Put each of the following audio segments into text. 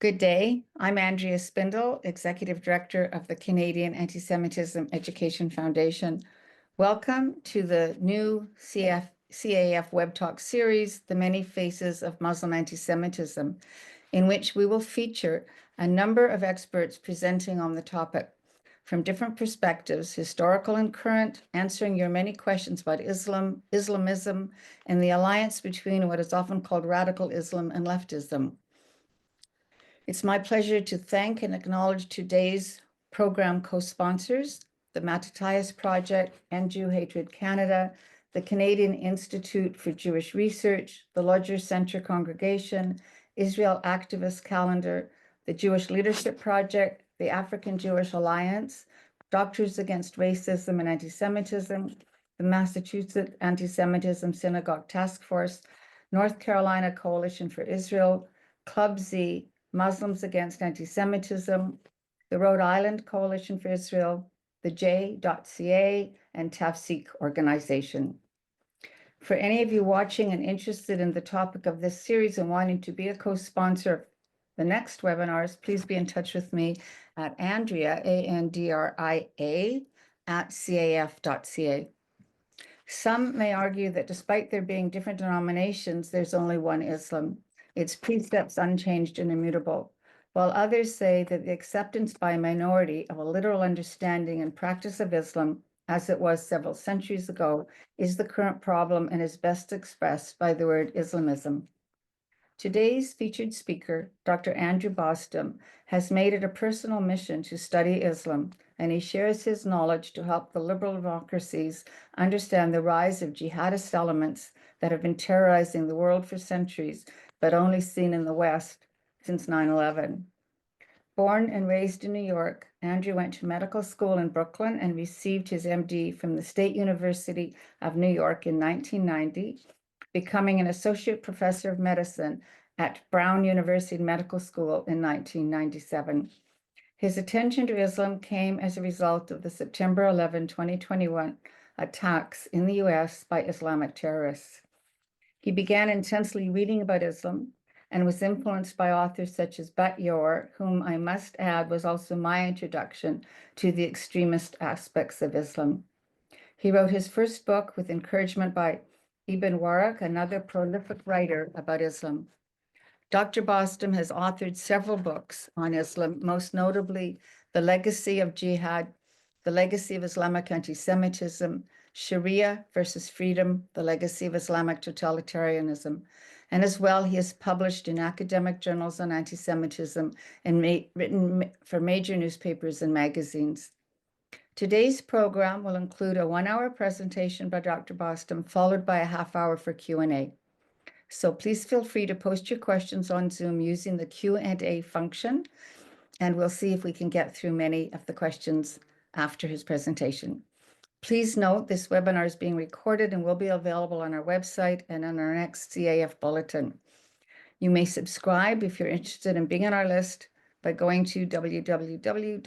Good day. I'm Andrea Spindle, Executive Director of the Canadian Anti-Semitism Education Foundation. Welcome to the new CAEF Web Talk series, The Many Faces of Muslim Anti-Semitism, in which we will feature a number of experts presenting on the topic from different perspectives, historical and current, answering your many questions about Islam, Islamism, and the alliance between what is often called radical Islam and leftism. It's my pleasure to thank and acknowledge today's program co-sponsors, the Mattathias Project, End Jew Hatred Canada, the Canadian Institute for Jewish Research, the Lodger Center Congregation, Israel Activist Calendar, the Jewish Leadership Project, the African Jewish Alliance, Doctors Against Racism and Anti-Semitism, the Massachusetts Anti-Semitism Synagogue Task Force, North Carolina Coalition for Israel, Club Z, Muslims Against Anti-Semitism, the Rhode Island Coalition for Israel, the J.ca, and Tafsik organization. For any of you watching and interested in the topic of this series and wanting to be a co-sponsor of the next webinars, please be in touch with me at Andrea, A-N-D-R-I-A, @caef.ca. Some may argue that despite there being different denominations, there's only one Islam, its precepts unchanged and immutable, while others say that the acceptance by a minority of a literal understanding and practice of Islam, as it was several centuries ago, is the current problem and is best expressed by the word Islamism. Today's featured speaker, Dr. Andrew Bostom, has made it a personal mission to study Islam, and he shares his knowledge to help the liberal democracies understand the rise of jihadist elements that have been terrorizing the world for centuries, but only seen in the West since 9/11. Born and raised in New York, Andrew went to medical school in Brooklyn and received his MD from the State University of New York in 1990, becoming an associate professor of medicine at Brown University Medical School in 1997. His attention to Islam came as a result of the September 11, 2021 attacks in the US by Islamic terrorists. He began intensely reading about Islam and was influenced by authors such as Bat Yor, whom I must add was also my introduction to the extremist aspects of Islam. He wrote his first book with encouragement by Ibn Waraq, another prolific writer about Islam. Dr. Bostom has authored several books on Islam, most notably The Legacy of Jihad, The Legacy of Islamic Antisemitism, Sharia versus Freedom, The Legacy of Islamic Totalitarianism. And as well, he has published in academic journals on anti-Semitism and written for major newspapers and magazines. Today's program will include a 1-hour presentation by Dr. Bostom, followed by a half-hour for Q&A. So please feel free to post your questions on Zoom using the Q&A function, and we'll see if we can get through many of the questions after his presentation. Please note this webinar is being recorded and will be available on our website and on our next CAEF bulletin. You may subscribe if you're interested in being on our list by going to www.caef.ca.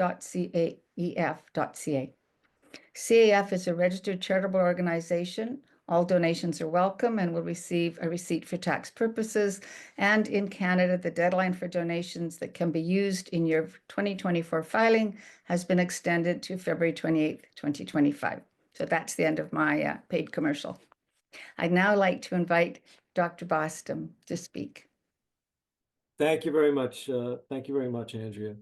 CAEF is a registered charitable organization. All donations are welcome and will receive a receipt for tax purposes. And in Canada, the deadline for donations that can be used in your 2024 filing has been extended to February 28th, 2025. So that's the end of my paid commercial. I'd now like to invite Dr. Bostom to speak. Thank you very much. Thank you very much, Andrea.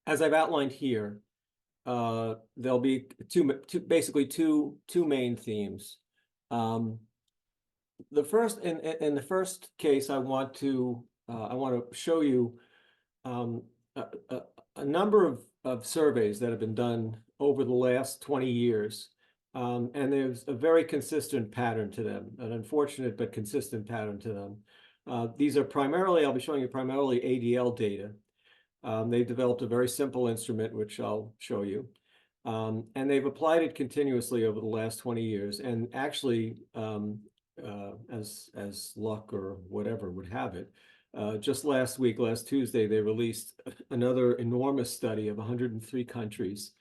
As I've outlined here, there'll be basically two main themes. The first, in the first case, I want to show you a number of surveys that have been done over the last 20 years. And there's a very consistent pattern to them, an unfortunate but consistent pattern to them. These are primarily, I'll be showing you primarily ADL data. They've developed a very simple instrument, which I'll show you. And they've applied it continuously over the last 20 years. And actually, as luck or whatever would have it, just last Tuesday, they released another enormous study of 103 countries.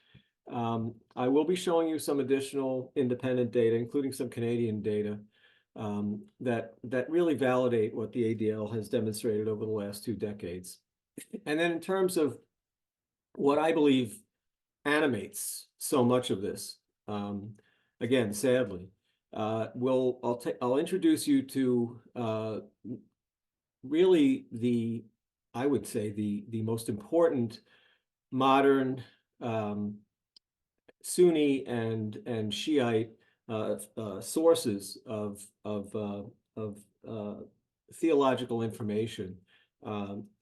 I will be showing you some additional independent data, including some Canadian data. that really validate what the ADL has demonstrated over the last 2 decades. And then in terms of what I believe animates so much of this, again, sadly, I'll introduce you to really I would say the most important modern Sunni and Shiite sources of theological information,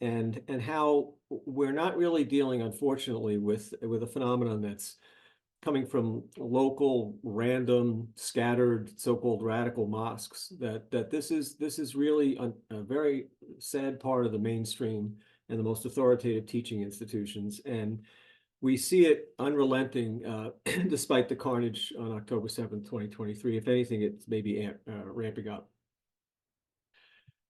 and how we're not really dealing, unfortunately, with a phenomenon that's coming from local, random, scattered, so-called radical mosques. That this is really a very sad part of the mainstream and the most authoritative teaching institutions, and we see it unrelenting despite the carnage on October 7th, 2023. If anything, it's maybe ramping up.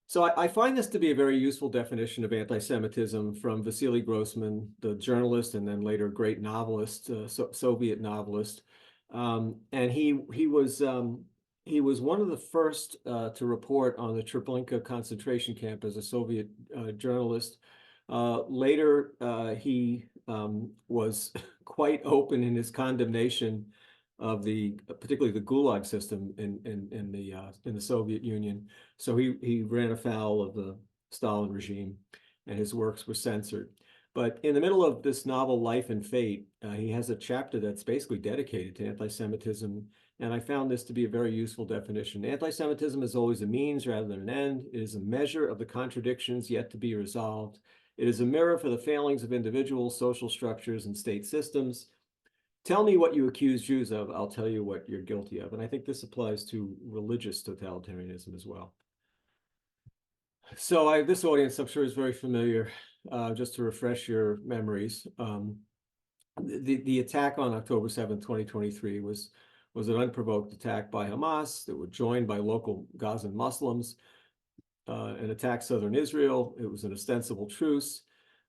So I find this to be a very useful definition of anti-Semitism from Vasily Grossman, the journalist and then later great novelist, Soviet novelist. And he was one of the first to report on the Treblinka concentration camp as a Soviet journalist. Later, he was quite open in his condemnation of particularly the Gulag system in the Soviet Union. So he ran afoul of the Stalin regime, and his works were censored. But in the middle of this novel, Life and Fate, he has a chapter that's basically dedicated to anti-Semitism, and I found this to be a very useful definition. Anti-Semitism is always a means rather than an end. It is a measure of the contradictions yet to be resolved. It is a mirror for the failings of individuals, social structures, and state systems. Tell me what you accuse Jews of, I'll tell you what you're guilty of. And I think this applies to religious totalitarianism as well. So this audience, I'm sure, is very familiar. Just to refresh your memories, the attack on October 7th, 2023 was an unprovoked attack by Hamas that were joined by local Gazan Muslims and attacked southern Israel. It was an ostensible truce.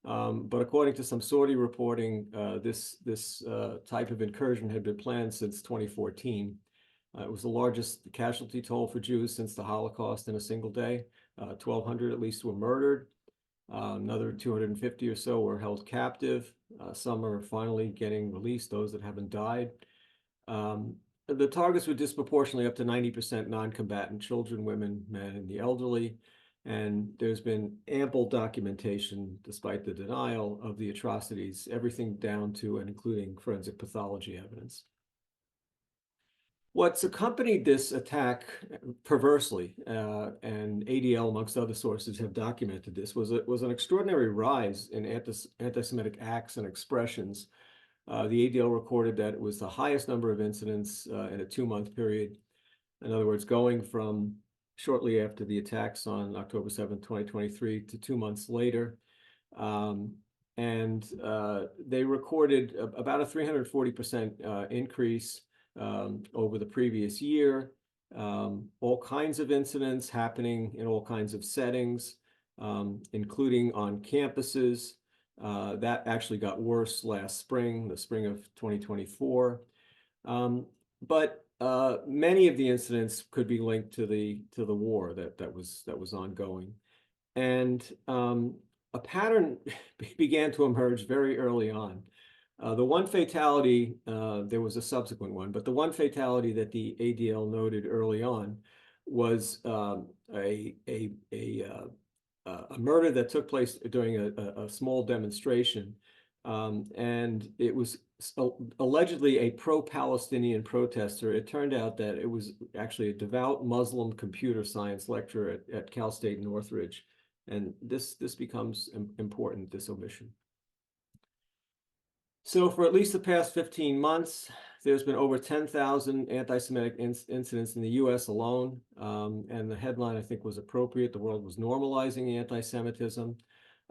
But according to some Saudi reporting, this type of incursion had been planned since 2014. It was the largest casualty toll for Jews since the Holocaust in a single day. 1,200 at least were murdered. Another 250 or so were held captive. Some are finally getting released, those that haven't died. The targets were disproportionately up to 90% non-combatant children, women, men, and the elderly. And there's been ample documentation, despite the denial, of the atrocities, everything down to and including forensic pathology evidence. What's accompanied this attack perversely, and ADL, amongst other sources, have documented this, was an extraordinary rise in anti-Semitic acts and expressions. The ADL recorded that it was the highest number of incidents in a 2-month period. In other words, going from shortly after the attacks on October 7th, 2023 to 2 months later. They recorded about a 340% increase over the previous year. All kinds of incidents happening in all kinds of settings, including on campuses. That actually got worse last spring, the spring of 2024. But many of the incidents could be linked to the war that was ongoing, and a pattern began to emerge very early on. The one fatality, there was a subsequent one, but the one fatality that the ADL noted early on was a murder that took place during a small demonstration, and it was allegedly a pro-Palestinian protester. It turned out that it was actually a devout Muslim computer science lecturer at Cal State Northridge, and this becomes important, this omission. So for at least the past 15 months, there's been over 10,000 anti-Semitic incidents in the US alone, and the headline, I think, was appropriate. The world was normalizing anti-Semitism.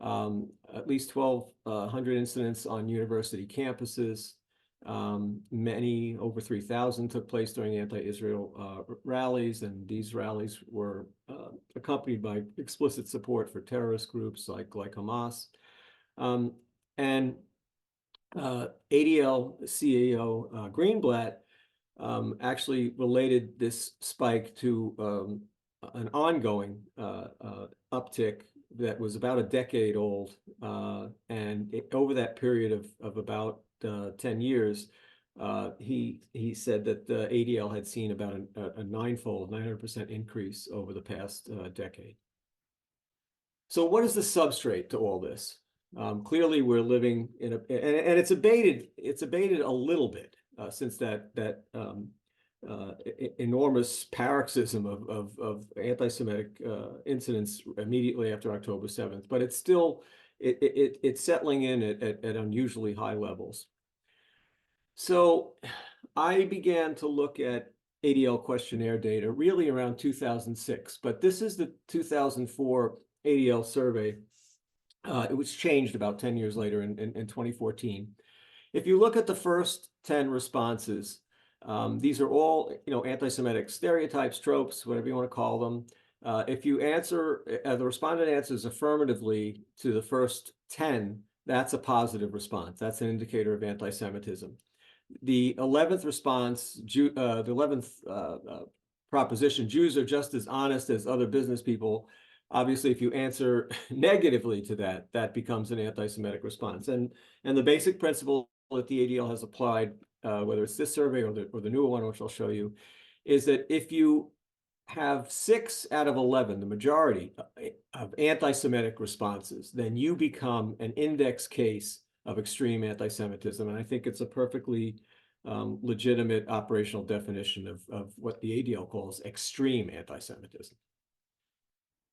At least 1,200 incidents on university campuses. Many, over 3,000, took place during anti-Israel rallies, and these rallies were accompanied by explicit support for terrorist groups like Hamas. ADL CEO Greenblatt actually related this spike to an ongoing uptick that was about a decade old. And over that period of about 10 years, he said that the ADL had seen about a 900% increase over the past decade. So what is the substrate to all this? Clearly, we're living in and it's abated a little bit since that enormous paroxysm of anti-Semitic incidents immediately after October 7th, but it's still it's settling in at unusually high levels. So I began to look at ADL questionnaire data really around 2006, but this is the 2004 ADL survey. It was changed about 10 years later in 2014. If you look at the first 10 responses, these are all, anti-Semitic stereotypes, tropes, whatever you want to call them. If you answer, the respondent answers affirmatively to the first 10, that's a positive response. That's an indicator of anti-Semitism. The 11th response, the 11th proposition, Jews are just as honest as other business people. Obviously, if you answer negatively to that, that becomes an anti-Semitic response. And the basic principle that the ADL has applied, whether it's this survey or the newer one, which I'll show you, is that if you have 6 out of 11, the majority of anti-Semitic responses, then you become an index case of extreme anti-Semitism. And I think it's a perfectly legitimate operational definition of what the ADL calls extreme anti-Semitism.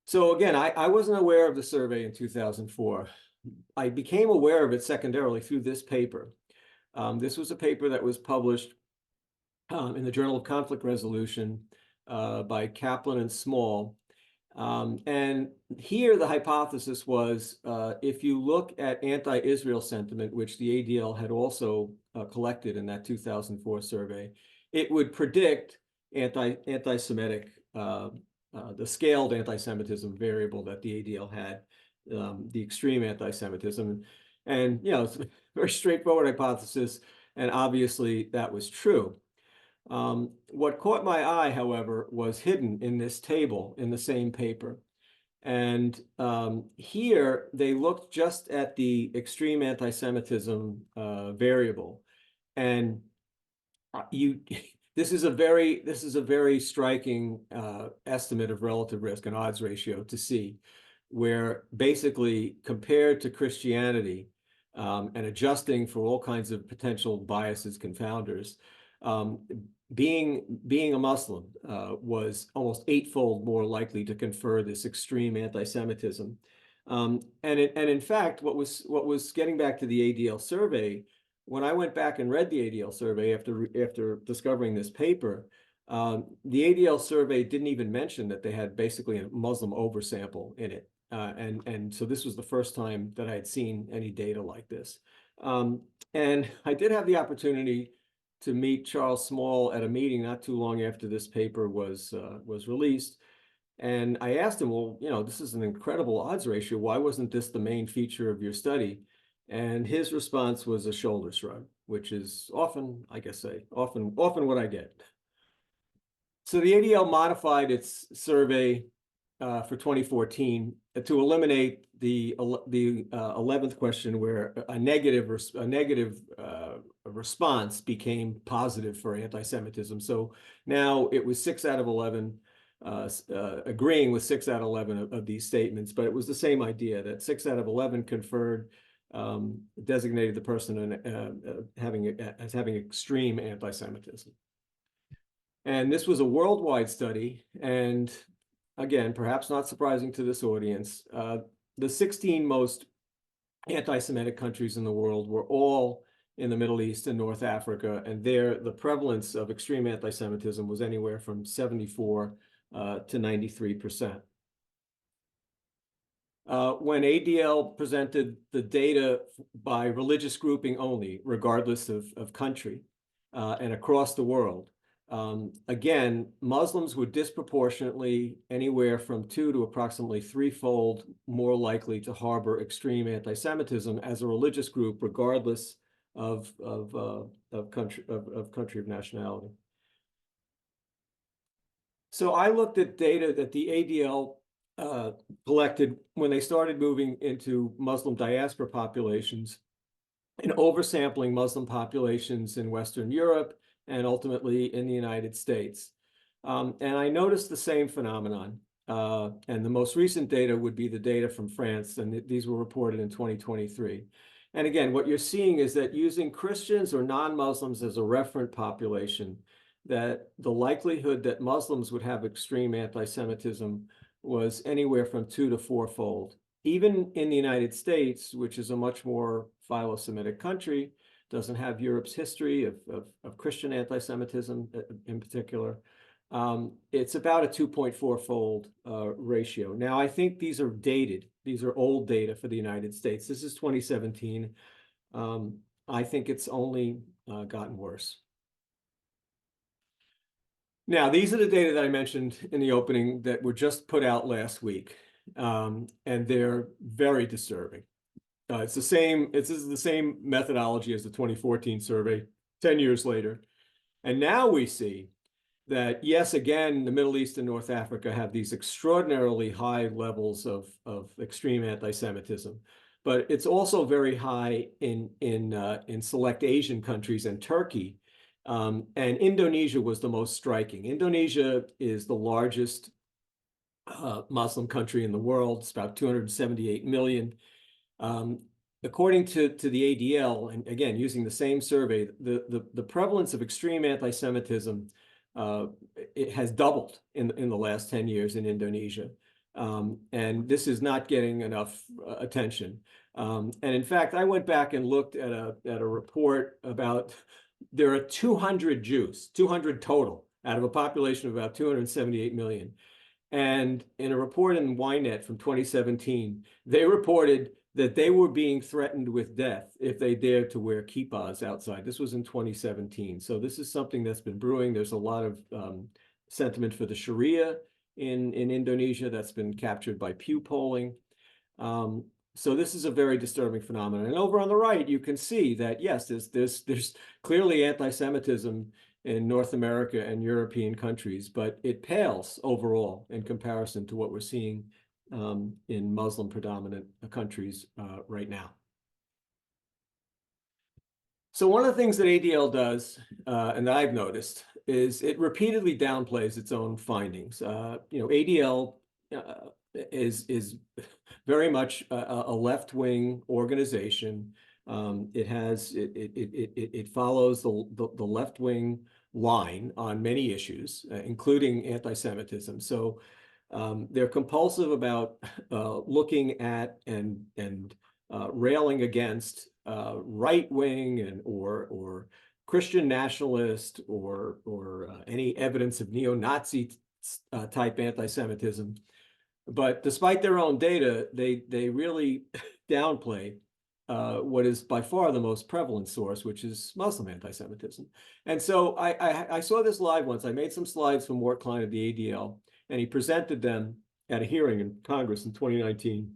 So again, I wasn't aware of the survey in 2004. I became aware of it secondarily through this paper. This was a paper that was published in the Journal of Conflict Resolution by Kaplan and Small. And here the hypothesis was, if you look at anti-Israel sentiment, which the ADL had also collected in that 2004 survey, it would predict anti-Semitic, the scaled anti-Semitism variable that the ADL had, the extreme anti-Semitism. And, it's a very straightforward hypothesis, and obviously that was true. What caught my eye, however, was hidden in this table in the same paper. And here they looked just at the extreme anti-Semitism variable. And this is a very striking estimate of relative risk and odds ratio to see, where basically compared to Christianity and adjusting for all kinds of potential biases, confounders, being a Muslim was almost 8-fold more likely to confer this extreme anti-Semitism. And in fact, what was getting back to the ADL survey, when I went back and read the ADL survey after discovering this paper, the ADL survey didn't even mention that they had basically a Muslim oversample in it. And so this was the first time that I had seen any data like this. And I did have the opportunity to meet Charles Small at a meeting not too long after this paper was released. And I asked him, well, this is an incredible odds ratio. Why wasn't this the main feature of your study? And his response was a shoulder shrug, which is often what I get. So the ADL modified its survey for 2014 to eliminate the 11th question, where a negative response became positive for anti-Semitism. So now it was 6 out of 11 agreeing with 6 out of 11 of these statements, but it was the same idea that 6 out of 11 conferred, designated the person as having extreme anti-Semitism. And this was a worldwide study, and again, perhaps not surprising to this audience, the 16 most anti-Semitic countries in the world were all in the Middle East and North Africa, and there the prevalence of extreme anti-Semitism was anywhere from 74 to 93%. When ADL presented the data by religious grouping only, regardless of country, and across the world, again, Muslims were disproportionately anywhere from 2 to approximately 3-fold more likely to harbor extreme anti-Semitism as a religious group, regardless of country of nationality. So I looked at data that the ADL collected when they started moving into Muslim diaspora populations and oversampling Muslim populations in Western Europe and ultimately in the United States. And I noticed the same phenomenon. And the most recent data would be the data from France, and these were reported in 2023. And again, what you're seeing is that using Christians or non-Muslims as a referent population, that the likelihood that Muslims would have extreme anti-Semitism was anywhere from 2 to 4-fold. Even in the United States, which is a much more philo-Semitic country, doesn't have Europe's history of Christian anti-Semitism in particular, it's about a 2.4-fold ratio. Now, I think these are dated. These are old data for the United States. This is 2017. I think it's only gotten worse. Now, these are the data that I mentioned in the opening that were just put out last week, and they're very disturbing. This is the same methodology as the 2014 survey, 10 years later. And now we see that, yes, again, the Middle East and North Africa have these extraordinarily high levels of extreme anti-Semitism, but it's also very high in select Asian countries and Turkey. And Indonesia was the most striking. Indonesia is the largest Muslim country in the world. It's about 278 million. According to the ADL, and again, using the same survey, the prevalence of extreme anti-Semitism it has doubled in the last 10 years in Indonesia. And this is not getting enough attention. And in fact, I went back and looked at a report about there are 200 Jews, 200 total, out of a population of about 278 million. And in a report in Ynet from 2017, they reported that they were being threatened with death if they dared to wear kippahs outside. This was in 2017. So this is something that's been brewing. There's a lot of sentiment for the Sharia in Indonesia that's been captured by Pew polling. So this is a very disturbing phenomenon. And over on the right, you can see that, yes, there's clearly anti-Semitism in North America and European countries, but it pales overall in comparison to what we're seeing in Muslim predominant countries right now. So one of the things that ADL does, and that I've noticed, is it repeatedly downplays its own findings. ADL is very much a left-wing organization. It follows the left-wing line on many issues, including anti-Semitism. So they're compulsive about looking at and railing against right-wing or Christian nationalist or any evidence of neo-Nazi type anti-Semitism. But despite their own data, they really downplay what is by far the most prevalent source, which is Muslim anti-Semitism. And so I saw this live once. I made some slides from Mort Klein of the ADL, and he presented them at a hearing in Congress in 2019.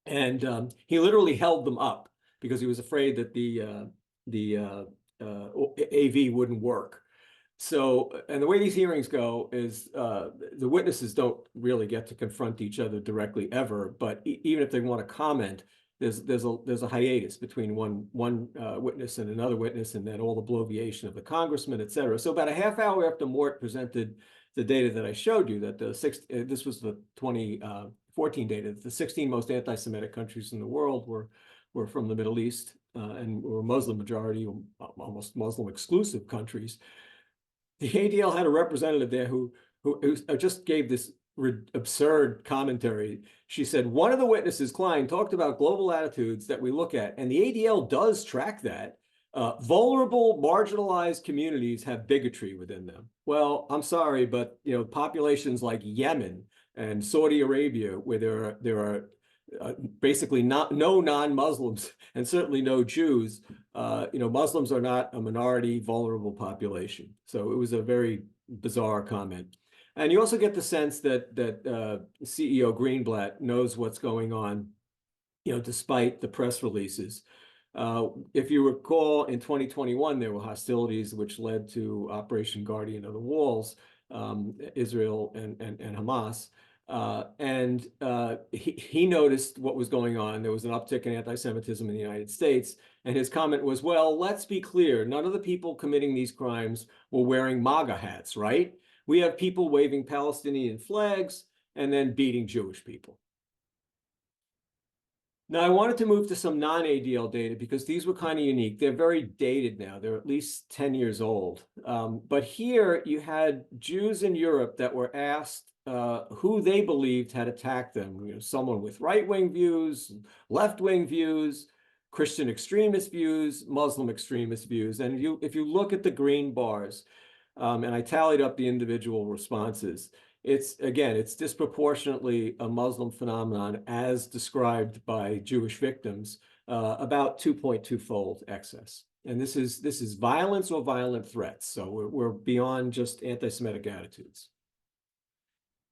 And he literally held them up because he was afraid that the AV wouldn't work. So, and the way these hearings go is the witnesses don't really get to confront each other directly ever, but even if they want to comment, there's a hiatus between one witness and another witness, and then all the bloviation of the congressman, et cetera. So about a half hour after Mort presented the data that I showed you, that this was the 2014 data, the 16 most anti-Semitic countries in the world were from the Middle East and were Muslim majority, almost Muslim exclusive countries. The ADL had a representative there who just gave this absurd commentary. She said, one of the witnesses, Klein, talked about global attitudes that we look at, and the ADL does track that. Vulnerable, marginalized communities have bigotry within them. Well, I'm sorry, but populations like Yemen and Saudi Arabia, where there are basically no non-Muslims and certainly no Jews, Muslims are not a minority vulnerable population. So it was a very bizarre comment. And you also get the sense that CEO Greenblatt knows what's going on, despite the press releases. If you recall, in 2021, there were hostilities which led to Operation Guardian of the Walls. Israel and Hamas. He noticed what was going on. There was an uptick in anti-Semitism in the United States. And his comment was, well, let's be clear. None of the people committing these crimes were wearing MAGA hats, right? We have people waving Palestinian flags and then beating Jewish people. Now, I wanted to move to some non-ADL data because these were kind of unique. They're very dated now. They're at least 10 years old. But here you had Jews in Europe that were asked who they believed had attacked them. You know, someone with right-wing views, left-wing views, Christian extremist views, Muslim extremist views. And if you look at the green bars, and I tallied up the individual responses, it's disproportionately a Muslim phenomenon as described by Jewish victims, about 2.2-fold excess. And this is violence or violent threats. So we're beyond just anti-Semitic attitudes.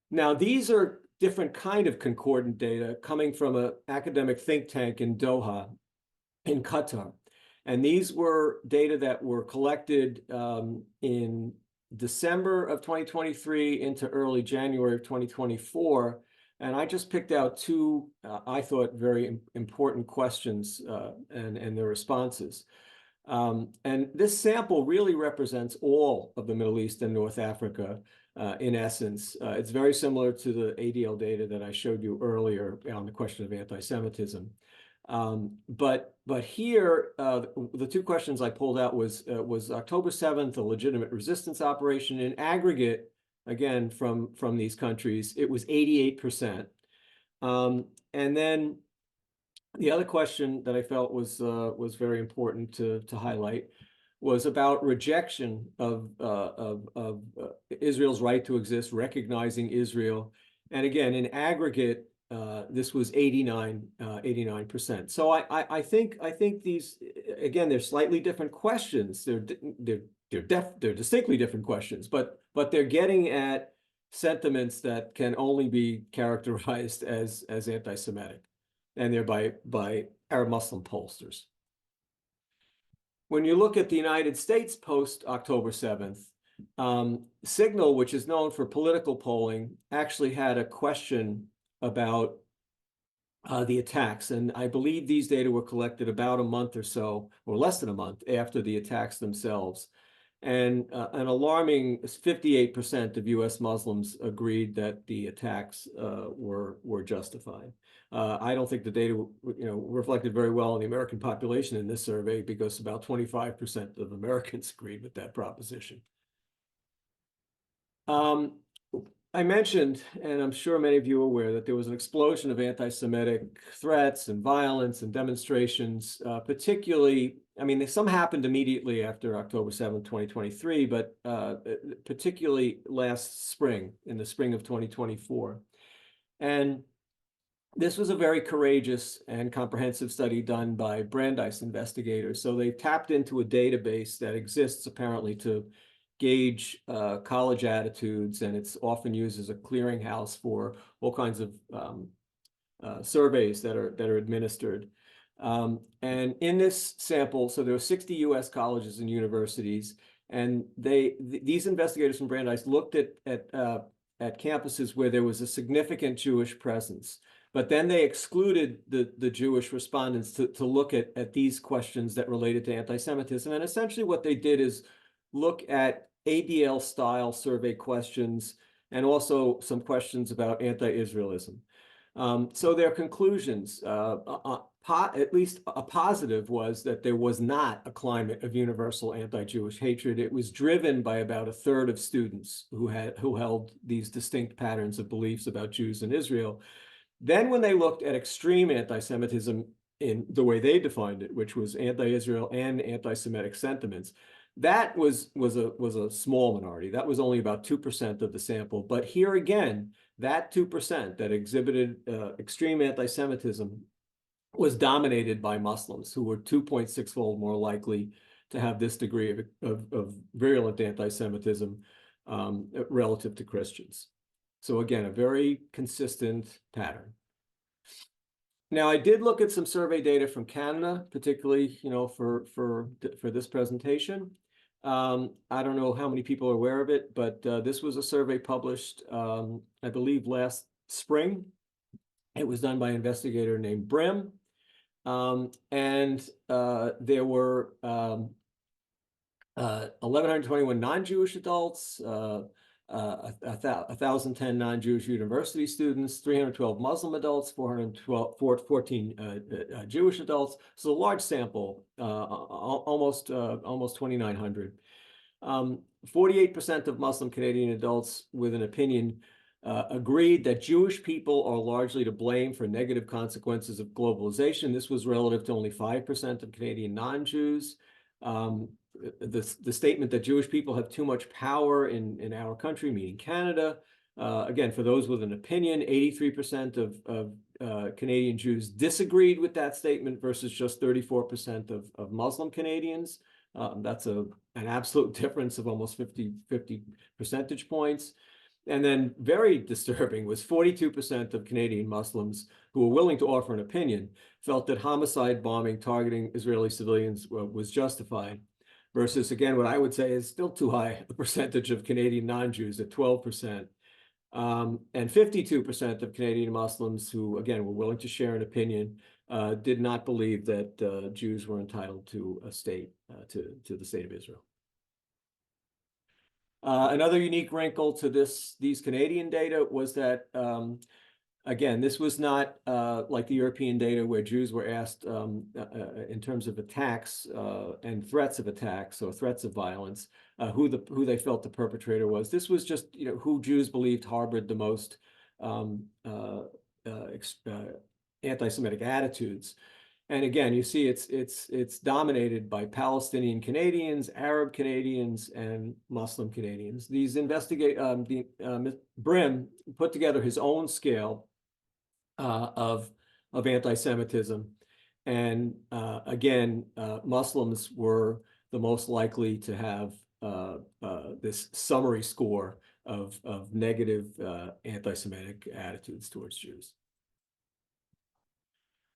Now, these are different kind of concordant data coming from an academic think tank in Doha, in Qatar. And these were data that were collected in December of 2023 into early January of 2024. And I just picked out two, I thought, very important questions and their responses. And this sample really represents all of the Middle East and North Africa in essence. It's very similar to the ADL data that I showed you earlier on the question of anti-Semitism. But here, the two questions I pulled out was October 7th a legitimate resistance operation? In aggregate, again, from these countries, it was 88%. And then the other question that I felt was very important to highlight was about rejection of Israel's right to exist, recognizing Israel. And again, in aggregate, this was 89%. So I think these, again, they're slightly different questions. They're distinctly different questions, but they're getting at sentiments that can only be characterized as anti-Semitic, and they're by Arab Muslim pollsters. When you look at the United States post October 7th, Signal, which is known for political polling, actually had a question about the attacks. And I believe these data were collected about a month or so, or less than a month after the attacks themselves. And an alarming 58% of US Muslims agreed that the attacks were justified. I don't think the data reflected very well on the American population in this survey, because about 25% of Americans agreed with that proposition. I mentioned, and I'm sure many of you are aware, that there was an explosion of anti-Semitic threats and violence and demonstrations, particularly, I mean, some happened immediately after October 7th, 2023, but particularly last spring, in the spring of 2024. And this was a very courageous and comprehensive study done by Brandeis investigators. So they tapped into a database that exists apparently to gauge college attitudes, and it's often used as a clearinghouse for all kinds of surveys that are administered. And in this sample, so there were 60 US colleges and universities, and these investigators from Brandeis looked at campuses where there was a significant Jewish presence. But then they excluded the Jewish respondents to look at these questions that related to anti-Semitism. And essentially what they did is look at ADL-style survey questions and also some questions about anti-Israelism. So their conclusions, at least a positive, was that there was not a climate of universal anti-Jewish hatred. It was driven by about a third of students who held these distinct patterns of beliefs about Jews and Israel. Then when they looked at extreme anti-Semitism in the way they defined it, which was anti-Israel and anti-Semitic sentiments, that was a small minority. That was only about 2% of the sample. But here again, that 2% that exhibited extreme anti-Semitism was dominated by Muslims, who were 2.6-fold more likely to have this degree of virulent anti-Semitism relative to Christians. So again, a very consistent pattern. Now, I did look at some survey data from Canada, particularly, for this presentation. I don't know how many people are aware of it, but this was a survey published, I believe, last spring. It was done by an investigator named Brim. There were 1,121 non-Jewish adults, 1,010 non-Jewish university students, 312 Muslim adults, 14 Jewish adults. So a large sample, almost 2,900. 48% of Muslim Canadian adults with an opinion agreed that Jewish people are largely to blame for negative consequences of globalization. This was relative to only 5% of Canadian non-Jews. The statement that Jewish people have too much power in our country, meaning Canada. Again, for those with an opinion, 83% of Canadian Jews disagreed with that statement versus just 34% of Muslim Canadians. That's an absolute difference of almost 50 percentage points. And then very disturbing was 42% of Canadian Muslims who were willing to offer an opinion felt that homicide bombing targeting Israeli civilians was justified, versus, again, what I would say is still too high a percentage of Canadian non-Jews at 12%. And 52% of Canadian Muslims who, again, were willing to share an opinion did not believe that Jews were entitled to a state, to the state of Israel. Another unique wrinkle to these Canadian data was that, again, this was not like the European data where Jews were asked in terms of attacks and threats of attacks, or threats of violence, who they felt the perpetrator was. This was just, who Jews believed harbored the most anti-Semitic attitudes. And again, you see it's dominated by Palestinian Canadians, Arab Canadians, and Muslim Canadians. These Brim put together his own scale of anti-Semitism, and again, Muslims were the most likely to have this summary score of negative anti-Semitic attitudes towards Jews.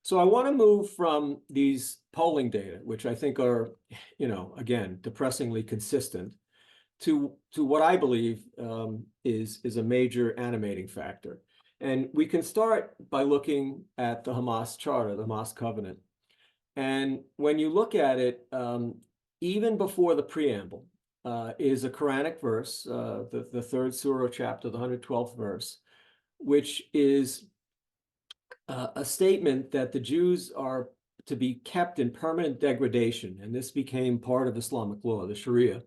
So I want to move from these polling data, which I think are, again, depressingly consistent, to what I believe is a major animating factor. And we can start by looking at the Hamas Charter, the Hamas Covenant. And when you look at it, even before the preamble is a Quranic verse, the third surah chapter, the 112th verse, which is a statement that the Jews are to be kept in permanent degradation. And this became part of Islamic law, the Sharia,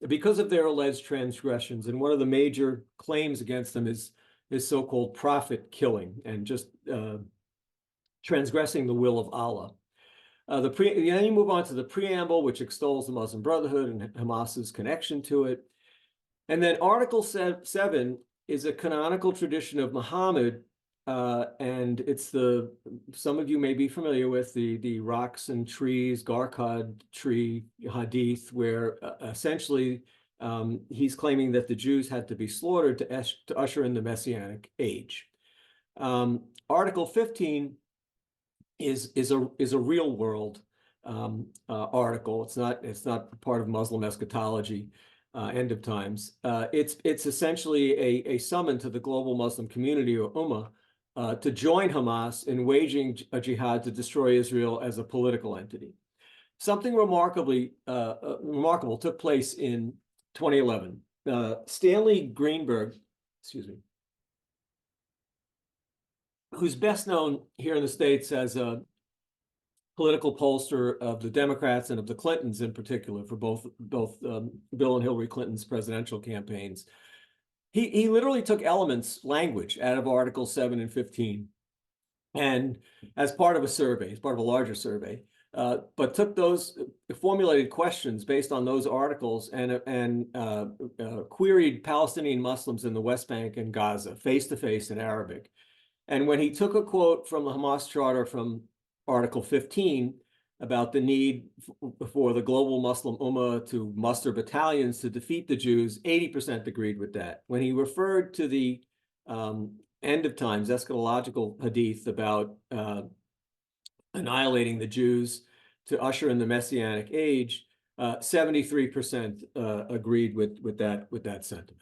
because of their alleged transgressions. And one of the major claims against them is so-called prophet killing and just transgressing the will of Allah. Then you move on to the preamble, which extols the Muslim Brotherhood and Hamas's connection to it. And then Article 7 is a canonical tradition of Muhammad, and it's some of you may be familiar with the rocks and trees, Garkad tree hadith, where essentially he's claiming that the Jews had to be slaughtered to usher in the Messianic age. Article 15 is a real world article. It's not part of Muslim eschatology, end of times. It's essentially a summon to the global Muslim community, or Ummah, to join Hamas in waging a jihad to destroy Israel as a political entity. Something remarkable took place in 2011. Stanley Greenberg, who's best known here in the States as a political pollster of the Democrats and of the Clintons in particular, for both Bill and Hillary Clinton's presidential campaigns. He literally took language out of Article 7 and 15, and as part of a survey, as part of a larger survey, but took those formulated questions based on those articles and queried Palestinian Muslims in the West Bank and Gaza face-to-face in Arabic. And when he took a quote from the Hamas Charter from Article 15 about the need for the global Muslim Ummah to muster battalions to defeat the Jews, 80% agreed with that. When he referred to the end of times eschatological hadith about annihilating the Jews to usher in the Messianic age, 73% agreed with that sentiment.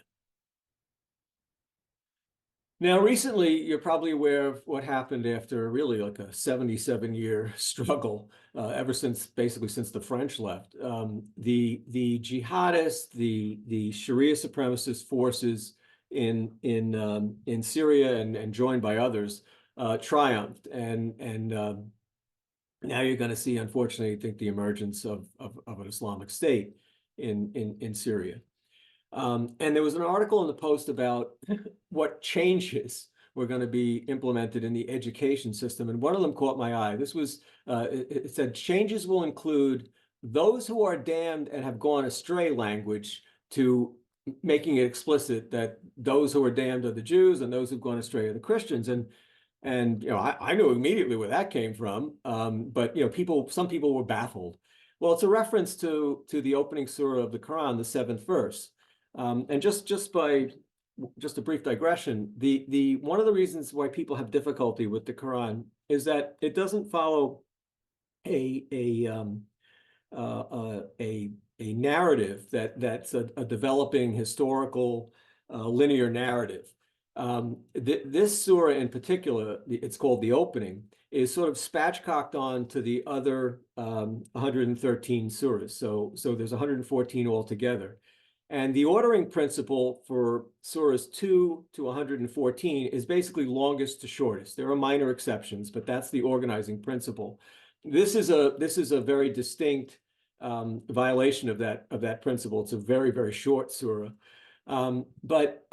Now, recently, you're probably aware of what happened after really like a 77-year struggle, basically since the French left. The jihadists, the Sharia supremacist forces in Syria and joined by others triumphed, and now you're going to see, unfortunately, I think the emergence of an Islamic State in Syria. And there was an article in the Post about what changes were going to be implemented in the education system. And one of them caught my eye. This was, it said, changes will include those who are damned and have gone astray language, to making it explicit that those who are damned are the Jews and those who've gone astray are the Christians. And I knew immediately where that came from. But some people were baffled. Well, it's a reference to the opening surah of the Quran, the 7th verse. And just a brief digression, one of the reasons why people have difficulty with the Quran is that it doesn't follow a narrative that's a developing historical linear narrative. This surah in particular, it's called the opening, is sort of spatchcocked on to the other 113 surahs. So there's 114 altogether. And the ordering principle for surahs 2 to 114 is basically longest to shortest. There are minor exceptions, but that's the organizing principle. This is a very distinct violation of that principle. It's a very, very short surah. But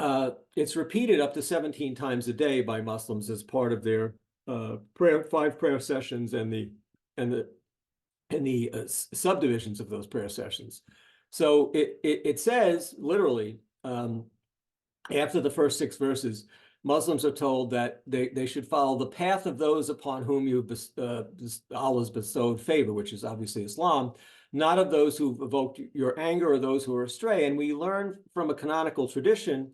it's repeated up to 17 times a day by Muslims as part of their 5 prayer sessions and the subdivisions of those prayer sessions. So it says literally, after the first 6 verses, Muslims are told that they should follow the path of those upon whom Allah has bestowed favor, which is obviously Islam, not of those who've evoked your anger or those who are astray. And we learn from a canonical tradition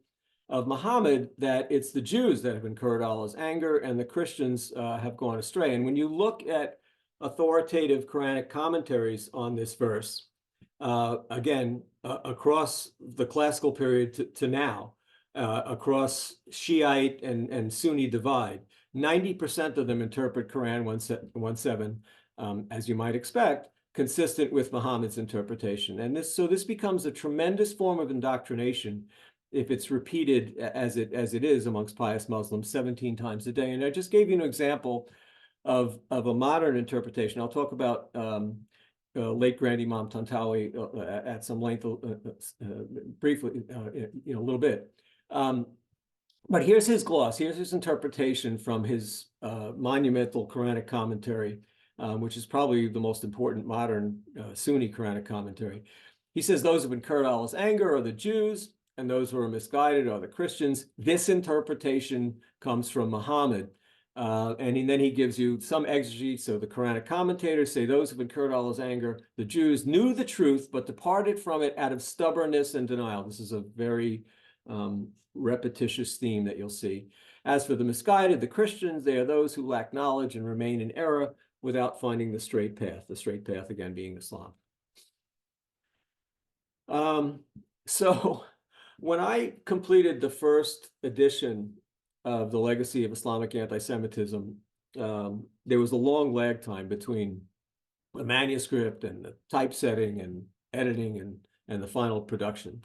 of Muhammad that it's the Jews that have incurred Allah's anger and the Christians have gone astray. And when you look at authoritative Quranic commentaries on this verse, again, across the classical period to now, across Shiite and Sunni divide, 90% of them interpret Quran 1:7, as you might expect, consistent with Muhammad's interpretation. And this becomes a tremendous form of indoctrination if it's repeated as it is amongst pious Muslims 17 times a day. And I just gave you an example of a modern interpretation. I'll talk about late Grand Imam Tantawi at some length, briefly, a little bit. But here's his gloss. Here's his interpretation from his monumental Quranic commentary, which is probably the most important modern Sunni Quranic commentary. He says those who have incurred Allah's anger are the Jews, and those who are misguided are the Christians. This interpretation comes from Muhammad. And then he gives you some exegesis. So the Quranic commentators say those who have incurred Allah's anger, the Jews, knew the truth, but departed from it out of stubbornness and denial. This is a very repetitious theme that you'll see. As for the misguided, the Christians, they are those who lack knowledge and remain in error without finding the straight path again being Islam. So when I completed the first edition of the Legacy of Islamic Antisemitism, there was a long lag time between the manuscript and the typesetting and editing and the final production.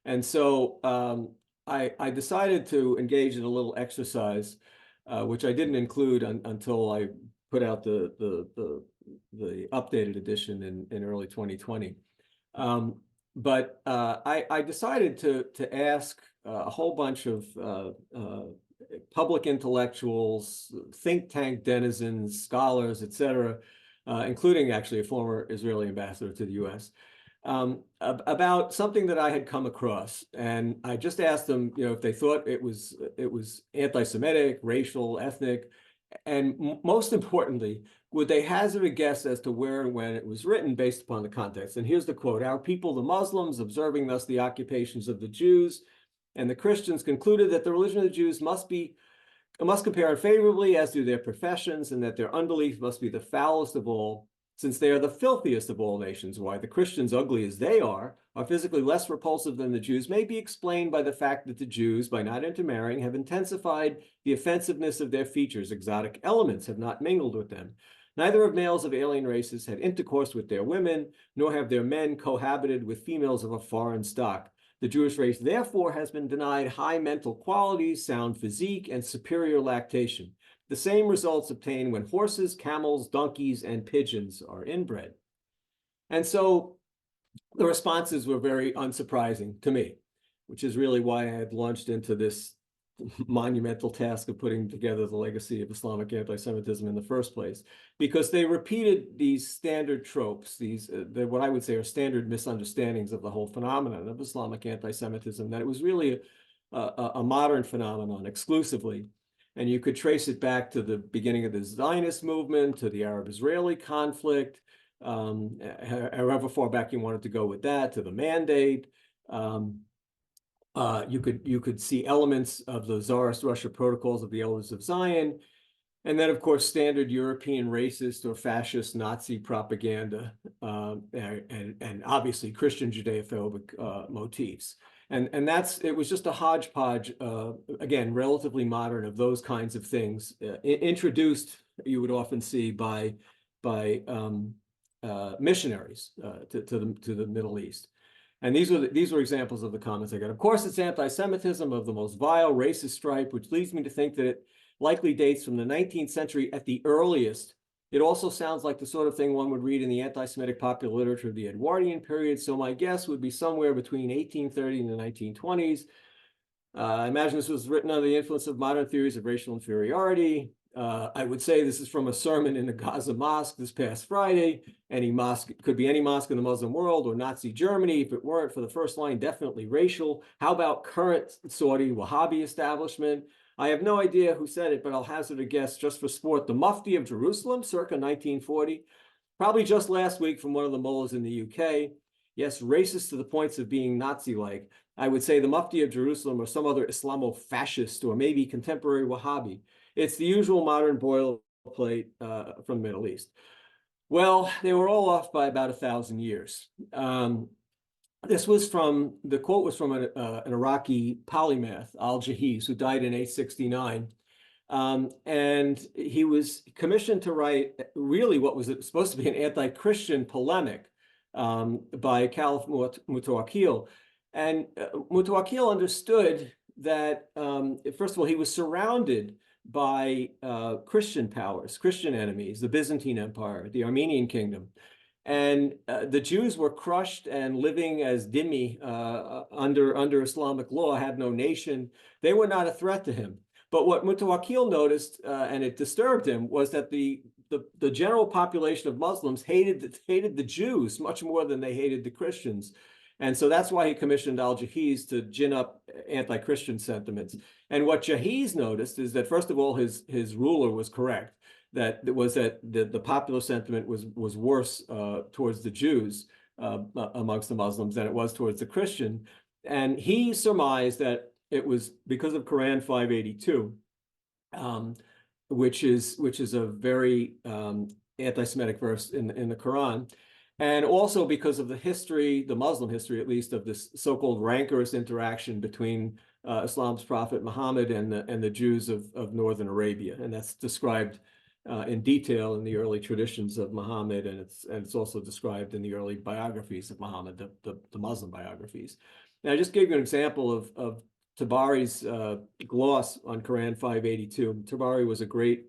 And so I decided to engage in a little exercise, which I didn't include until I put out the updated edition in early 2020. But I decided to ask a whole bunch of public intellectuals, think tank denizens, scholars, etc., including actually a former Israeli ambassador to the U.S., about something that I had come across. And I just asked them, if they thought it was anti-Semitic, racial, ethnic, and most importantly, would they hazard a guess as to where and when it was written based upon the context? And here's the quote: "Our people, the Muslims, observing thus the occupations of the Jews and the Christians, concluded that the religion of the Jews must compare unfavorably, as do their professions, and that their unbelief must be the foulest of all. since they are the filthiest of all nations. Why the Christians, ugly as they are physically less repulsive than the Jews may be explained by the fact that the Jews, by not intermarrying, have intensified the offensiveness of their features. Exotic elements have not mingled with them. Neither of males of alien races had intercourse with their women, nor have their men cohabited with females of a foreign stock. The Jewish race, therefore, has been denied high mental qualities, sound physique, and superior lactation. The same results obtained when horses, camels, donkeys, and pigeons are inbred. And so the responses were very unsurprising to me, which is really why I had launched into this monumental task of putting together the legacy of Islamic anti-Semitism in the first place, because they repeated these standard tropes, these what I would say are standard misunderstandings of the whole phenomenon of Islamic anti-Semitism, that it was really a modern phenomenon exclusively. And you could trace it back to the beginning of the Zionist movement, to the Arab-Israeli conflict, however far back you wanted to go with that, to the Mandate. You could see elements of the Tsarist Russia protocols of the Elders of Zion, and then, of course, standard European racist or fascist Nazi propaganda, and obviously Christian Judeophobic motifs. And it was just a hodgepodge, again, relatively modern, of those kinds of things, introduced, you would often see, by missionaries to the Middle East. And these were examples of the comments I got. Of course, it's anti-Semitism of the most vile racist stripe, which leads me to think that it likely dates from the 19th century at the earliest. It also sounds like the sort of thing one would read in the anti-Semitic popular literature of the Edwardian period. So my guess would be somewhere between 1830 and the 1920s. I imagine this was written under the influence of modern theories of racial inferiority. I would say this is from a sermon in the Gaza mosque this past Friday. Any mosque, could be any mosque in the Muslim world or Nazi Germany. If it weren't for the first line, definitely racial. How about current Saudi Wahhabi establishment? I have no idea who said it, but I'll hazard a guess just for sport. The Mufti of Jerusalem, circa 1940. Probably just last week from one of the mullahs in the UK. Yes, racist to the points of being Nazi-like. I would say the Mufti of Jerusalem or some other Islamo-fascist or maybe contemporary Wahhabi. It's the usual modern boilerplate from the Middle East. Well, they were all off by about 1,000 years. The quote was from an Iraqi polymath, al-Jahiz, who died in 869. And he was commissioned to write really what was supposed to be an anti-Christian polemic by Caliph Mutawakkil. And Mutawakkil understood that, first of all, he was surrounded by Christian powers, Christian enemies, the Byzantine Empire, the Armenian Kingdom. And the Jews were crushed and living as dhimmi under Islamic law, had no nation. They were not a threat to him. But what Mutawakkil noticed, and it disturbed him, was that the general population of Muslims hated the Jews much more than they hated the Christians. And so that's why he commissioned al-Jahiz to gin up anti-Christian sentiments. And what Jahiz noticed is that, first of all, his ruler was correct. That the popular sentiment was worse towards the Jews amongst the Muslims than it was towards the Christian. And he surmised that it was because of Quran 582, which is a very anti-Semitic verse in the Quran. And also because of the history, the Muslim history at least, of this so-called rancorous interaction between Islam's prophet Muhammad and the Jews of northern Arabia. And that's described in detail in the early traditions of Muhammad, and it's also described in the early biographies of Muhammad, the Muslim biographies. And I just gave you an example of Tabari's gloss on Quran 582. Tabari was a great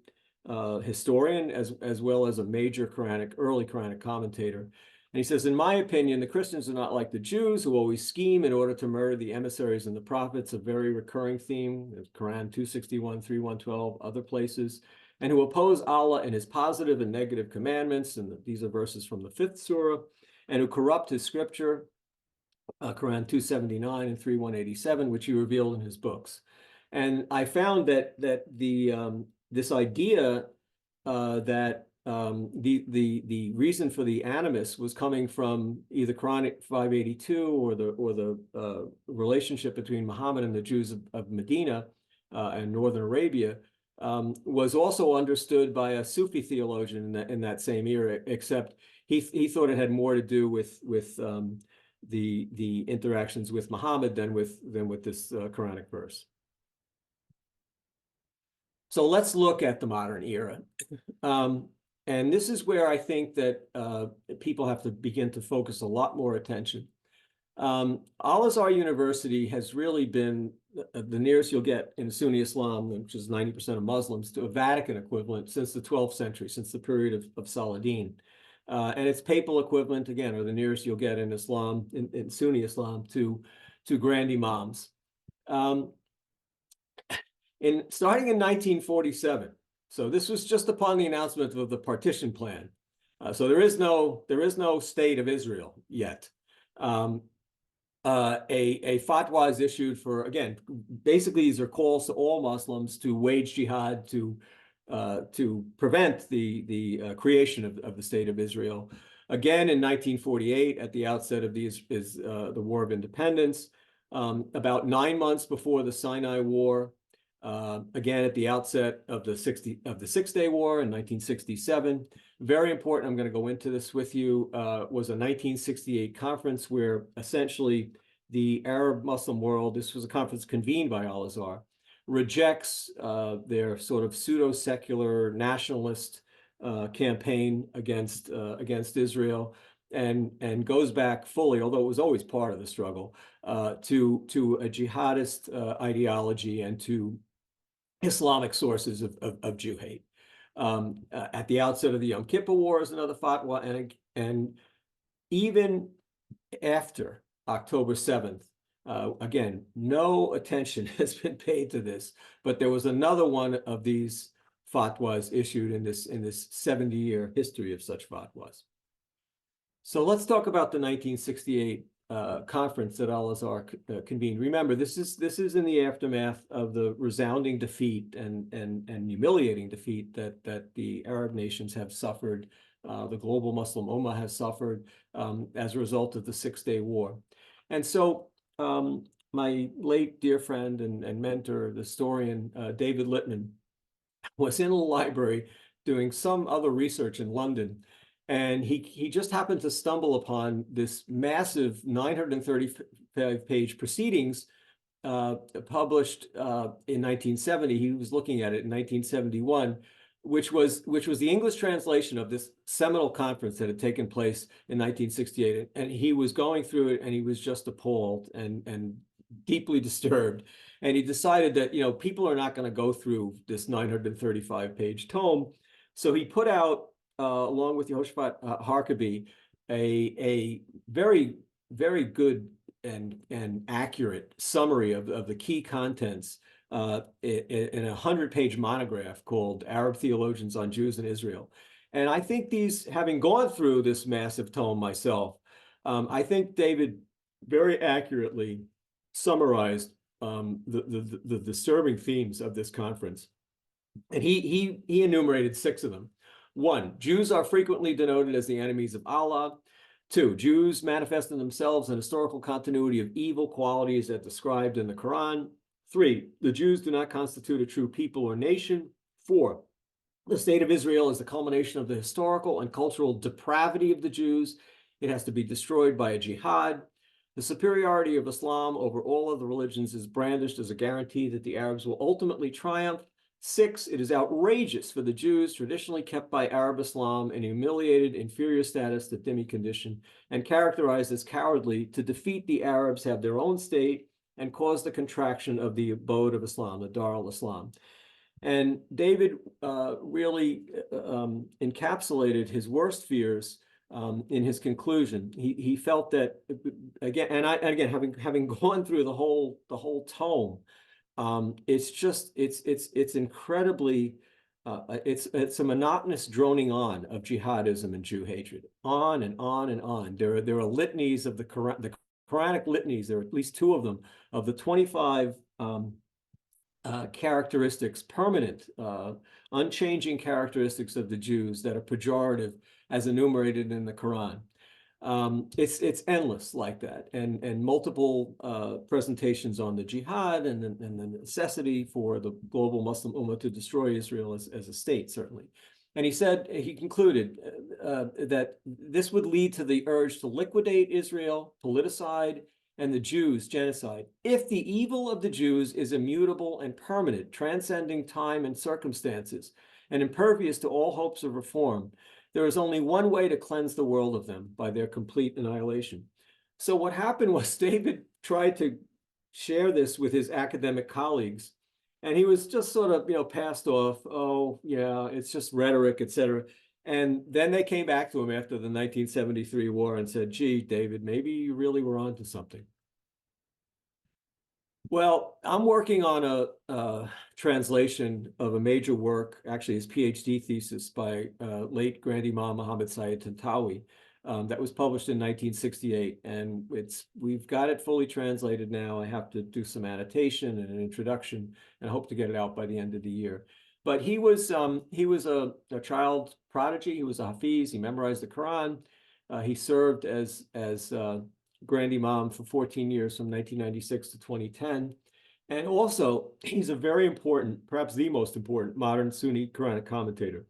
historian as well as a major early Quranic commentator. And he says, in my opinion, the Christians are not like the Jews, who always scheme in order to murder the emissaries and the prophets, a very recurring theme, Quran 261, 3112, other places, and who oppose Allah in his positive and negative commandments, and these are verses from the 5th surah, and who corrupt his scripture, Quran 279 and 3187, which he revealed in his books. And I found that this idea that the reason for the animus was coming from either Quranic 582 or the relationship between Muhammad and the Jews of Medina and northern Arabia was also understood by a Sufi theologian in that same era, except he thought it had more to do with the interactions with Muhammad than with this Quranic verse. So let's look at the modern era. And this is where I think that people have to begin to focus a lot more attention. Al-Azhar University has really been the nearest you'll get in Sunni Islam, which is 90% of Muslims, to a Vatican equivalent since the 12th century, since the period of Saladin. And its papal equivalent, again, are the nearest you'll get in Islam, in Sunni Islam, to grand imams. Starting in 1947, so this was just upon the announcement of the partition plan. So there is no state of Israel yet. A fatwa is issued for, again, basically these are calls to all Muslims to wage jihad to prevent the creation of the state of Israel. Again, in 1948, at the outset of the War of Independence, about 9 months before the Sinai War, again at the outset of the Six-Day War in 1967. Very important, I'm going to go into this with you, was a 1968 conference where essentially the Arab Muslim world, this was a conference convened by Al-Azhar, rejects their sort of pseudo-secular nationalist campaign against Israel, and goes back fully, although it was always part of the struggle, to a jihadist ideology and to Islamic sources of Jew hate. At the outset of the Yom Kippur War is another fatwa, and even after October 7th, again, no attention has been paid to this, but there was another one of these fatwas issued in this 70-year history of such fatwas. So let's talk about the 1968 conference that Al-Azhar convened. Remember, this is in the aftermath of the resounding defeat and humiliating defeat that the Arab nations have suffered, the global Muslim Ummah has suffered as a result of the Six-Day War. And so my late dear friend and mentor, the historian David Littman, was in a library doing some other research in London, and he just happened to stumble upon this massive 935-page proceedings published in 1970. He was looking at it in 1971, which was the English translation of this seminal conference that had taken place in 1968. And he was going through it, and he was just appalled and deeply disturbed. And he decided that, people are not going to go through this 935-page tome. So he put out, along with Yehoshaphat Harkabi, a very, very good and accurate summary of the key contents in a 100-page monograph called Arab Theologians on Jews and Israel. And I think having gone through this massive tome myself, I think David very accurately summarized the disturbing themes of this conference. And he enumerated 6 of them. 1, Jews are frequently denoted as the enemies of Allah. 2, Jews manifest in themselves an historical continuity of evil qualities as described in the Quran. 3, the Jews do not constitute a true people or nation. 4, the state of Israel is the culmination of the historical and cultural depravity of the Jews. It has to be destroyed by a jihad. The superiority of Islam over all other religions is brandished as a guarantee that the Arabs will ultimately triumph. 6, it is outrageous for the Jews, traditionally kept by Arab Islam in humiliated inferior status to dhimmi condition and characterized as cowardly, to defeat the Arabs, have their own state, and cause the contraction of the abode of Islam, the Dar al-Islam. And David really encapsulated his worst fears in his conclusion. He felt that, again, having gone through the whole tome, it's incredibly it's a monotonous droning on of jihadism and Jew hatred, on and on and on. There are litanies of the Quranic litanies. There are at least 2 of them, of the 25 characteristics, permanent, unchanging characteristics of the Jews that are pejorative as enumerated in the Quran. It's endless like that, and multiple presentations on the jihad and the necessity for the global Muslim Ummah to destroy Israel as a state, certainly. And he concluded that this would lead to the urge to liquidate Israel, politicide, and the Jews, genocide. If the evil of the Jews is immutable and permanent, transcending time and circumstances, and impervious to all hopes of reform, there is only one way to cleanse the world of them, by their complete annihilation. So what happened was David tried to share this with his academic colleagues, and he was just sort of, passed off. Oh, yeah, it's just rhetoric, etc. And then they came back to him after the 1973 war and said, gee, David, maybe you really were onto something. Well, I'm working on a translation of a major work, actually his PhD thesis by late Grand Imam Muhammad Sayyid Tantawi, that was published in 1968. And we've got it fully translated now. I have to do some annotation and an introduction, and I hope to get it out by the end of the year. But he was a child prodigy. He was a Hafiz. He memorized the Quran. He served as Grand Imam for 14 years, from 1996 to 2010. And also, he's a very important, perhaps the most important, modern Sunni Quranic commentator.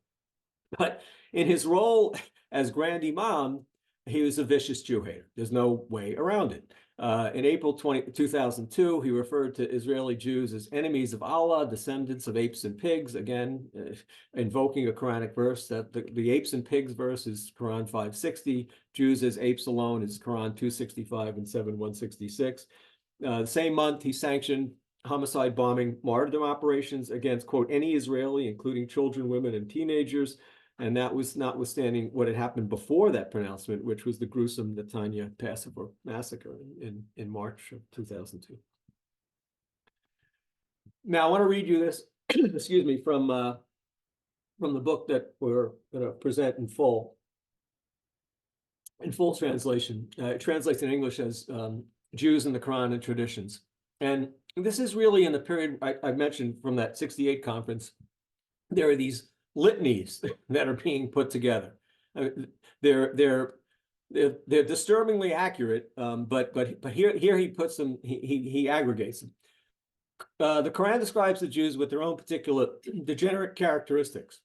But in his role as Grand Imam, he was a vicious Jew hater. There's no way around it. In April 2002, he referred to Israeli Jews as enemies of Allah, descendants of apes and pigs, again, invoking a Quranic verse. That the apes and pigs verse is Quran 560. Jews as apes alone is Quran 265 and 7166. The same month, he sanctioned homicide, bombing, martyrdom operations against, quote, any Israeli, including children, women, and teenagers. And that was notwithstanding what had happened before that pronouncement, which was the gruesome Netanya Passover massacre in March of 2002. Now, I want to read you this, excuse me, from the book that we're going to present in full translation. It translates in English as Jews in the Quran and Traditions. And this is really in the period I mentioned from that 68 conference. There are these litanies that are being put together. They're disturbingly accurate, but here he puts them. He aggregates them. The Quran describes the Jews with their own particular degenerate characteristics,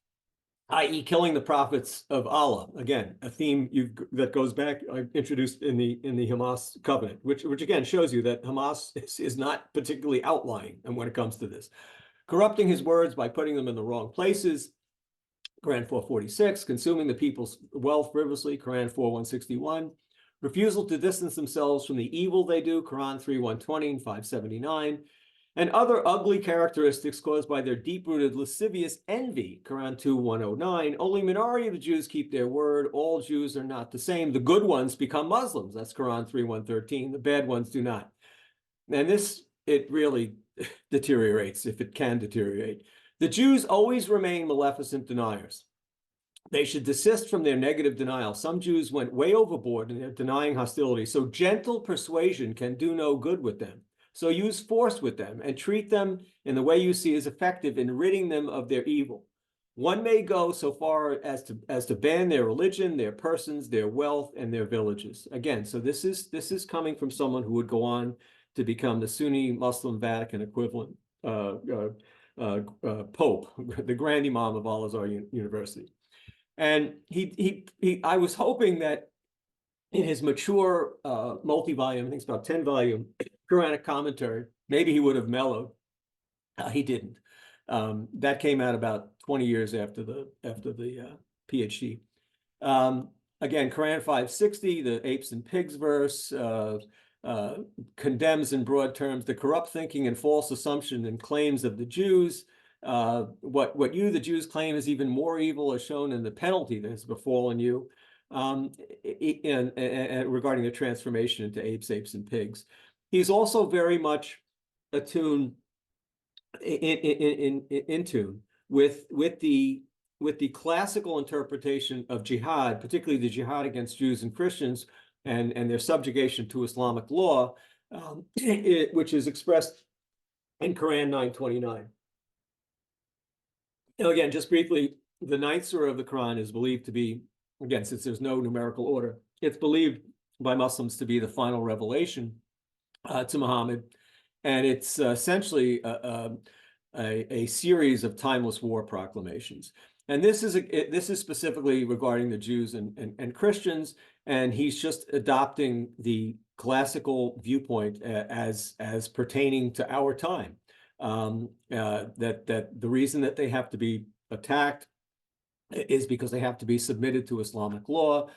i.e., killing the prophets of Allah. Again, a theme that goes back, I introduced in the Hamas covenant, which again shows you that Hamas is not particularly outlying when it comes to this. Corrupting his words by putting them in the wrong places, Quran 446, consuming the people's wealth frivolously, Quran 4161, refusal to distance themselves from the evil they do, Quran 3120 and 579, and other ugly characteristics caused by their deep-rooted lascivious envy, Quran 2109. Only minority of the Jews keep their word. All Jews are not the same. The good ones become Muslims. That's Quran 3113. The bad ones do not. And it really deteriorates, if it can deteriorate. The Jews always remain maleficent deniers. They should desist from their negative denial. Some Jews went way overboard in their denying hostility, so gentle persuasion can do no good with them. So use force with them and treat them in the way you see is effective in ridding them of their evil. One may go so far as to ban their religion, their persons, their wealth, and their villages. Again, so this is coming from someone who would go on to become the Sunni Muslim Vatican equivalent Pope, the Grand Imam of Al-Azhar University. And I was hoping that in his mature multi-volume, I think it's about 10-volume Quranic commentary, maybe he would have mellowed. He didn't. That came out about 20 years after the PhD. Again, Quran 560, the apes and pigs verse, condemns in broad terms the corrupt thinking and false assumption and claims of the Jews. What you, the Jews, claim is even more evil, as shown in the penalty that has befallen you, and regarding the transformation into apes, and pigs. He's also very much attuned in tune with the classical interpretation of jihad, particularly the jihad against Jews and Christians and their subjugation to Islamic law, which is expressed in Quran 929. Now, again, just briefly, the ninth surah of the Quran is believed to be, again, since there's no numerical order, It's believed by Muslims to be the final revelation to Muhammad, and it's essentially a series of timeless war proclamations. And this is specifically regarding the Jews and Christians, and he's just adopting the classical viewpoint as pertaining to our time. That the reason that they have to be attacked is because they have to be submitted to Islamic law,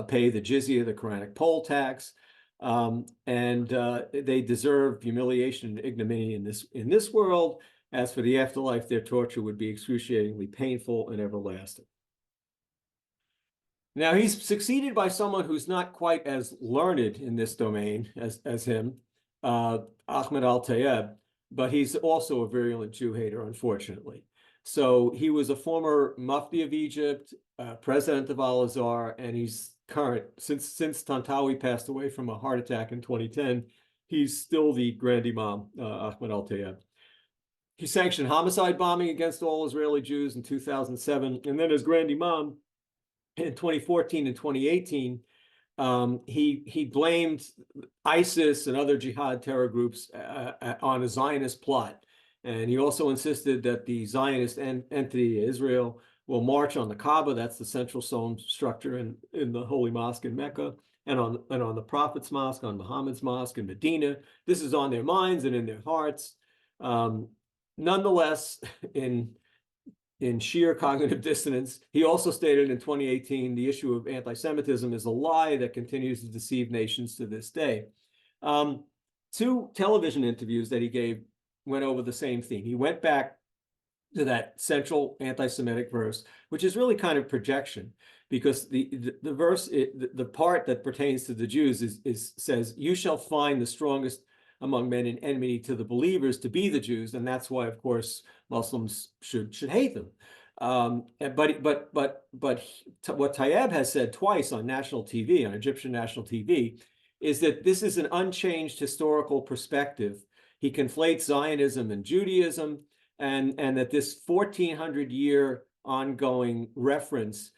pay the jizya, the Quranic poll tax, and they deserve humiliation and ignominy in this world. As for the afterlife, their torture would be excruciatingly painful and everlasting. Now, he's succeeded by someone who's not quite as learned in this domain as him, Ahmed al-Tayeb, but he's also a virulent Jew hater, unfortunately. So he was a former Mufti of Egypt, president of Al-Azhar, and he's current, since Tantawi passed away from a heart attack in 2010, he's still the Grand Imam, Ahmed al-Tayeb. He sanctioned homicide bombing against all Israeli Jews in 2007, and then as Grand Imam in 2014 and 2018, he blamed ISIS and other jihad terror groups on a Zionist plot. And he also insisted that the Zionist entity Israel will march on the Kaaba, that's the central stone structure in the Holy Mosque in Mecca, and on the Prophet's Mosque, on Muhammad's Mosque in Medina. This is on their minds and in their hearts. Nonetheless, in sheer cognitive dissonance, he also stated in 2018, the issue of anti-Semitism is a lie that continues to deceive nations to this day. 2 television interviews that he gave went over the same theme. He went back to that central anti-Semitic verse, which is really kind of projection, because the verse, the part that pertains to the Jews says, "You shall find the strongest among men in enmity to the believers to be the Jews," and that's why, of course, Muslims should hate them. But what Tayeb has said twice on national TV, on Egyptian national TV, is that this is an unchanged historical perspective. He conflates Zionism and Judaism, and that this 1400-year ongoing reference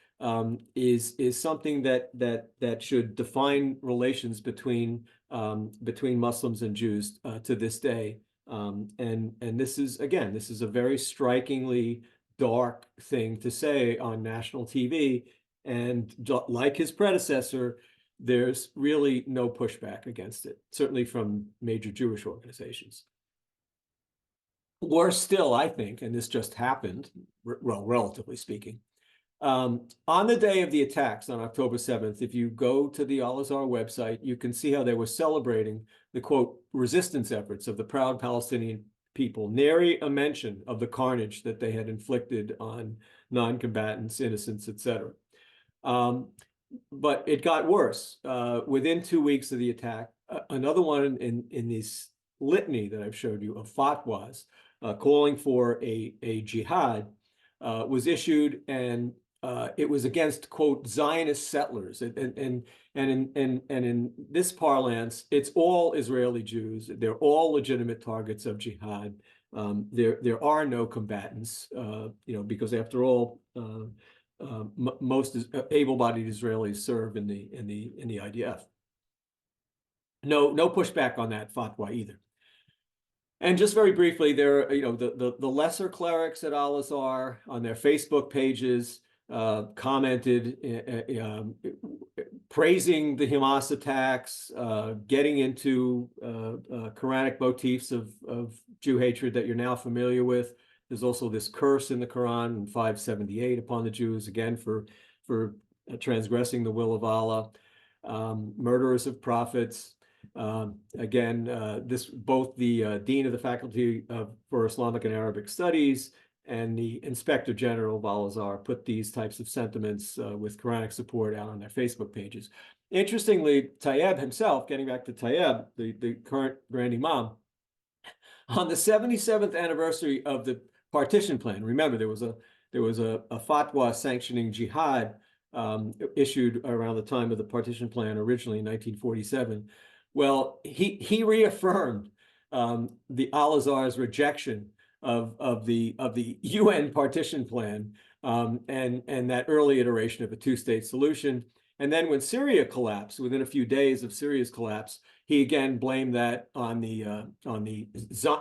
is something that should define relations between Muslims and Jews to this day. And this is a very strikingly dark thing to say on national TV. And like his predecessor, there's really no pushback against it, certainly from major Jewish organizations. Worse still, I think, and this just happened, well, relatively speaking, on the day of the attacks on October 7th, if you go to the Al-Azhar website, you can see how they were celebrating the, quote, resistance efforts of the proud Palestinian people, nary a mention of the carnage that they had inflicted on non-combatants, innocents, etc. But it got worse. Within 2 weeks of the attack, another one in this litany that I've showed you of fatwas calling for a jihad was issued, and it was against, quote, Zionist settlers. And in this parlance, it's all Israeli Jews. They're all legitimate targets of jihad. There are no combatants, because after all, most able-bodied Israelis serve in the IDF. No pushback on that fatwa either. And just very briefly, there are, the lesser clerics at Al-Azhar on their Facebook pages commented praising the Hamas attacks, getting into Quranic motifs of Jew hatred that you're now familiar with. There's also this curse in the Quran in 578 upon the Jews, again, for transgressing the will of Allah, murderers of prophets. Again, both the Dean of the Faculty for Islamic and Arabic Studies and the Inspector General of Al-Azhar put these types of sentiments with Quranic support out on their Facebook pages. Interestingly, Tayeb himself, getting back to Tayeb, the current Grand Imam, on the 77th anniversary of the partition plan, remember there was a fatwa sanctioning jihad issued around the time of the partition plan originally in 1947. Well, he reaffirmed the Al-Azhar's rejection of the UN partition plan and that early iteration of a two-state solution. And then when Syria collapsed, within a few days of Syria's collapse, he again blamed that on the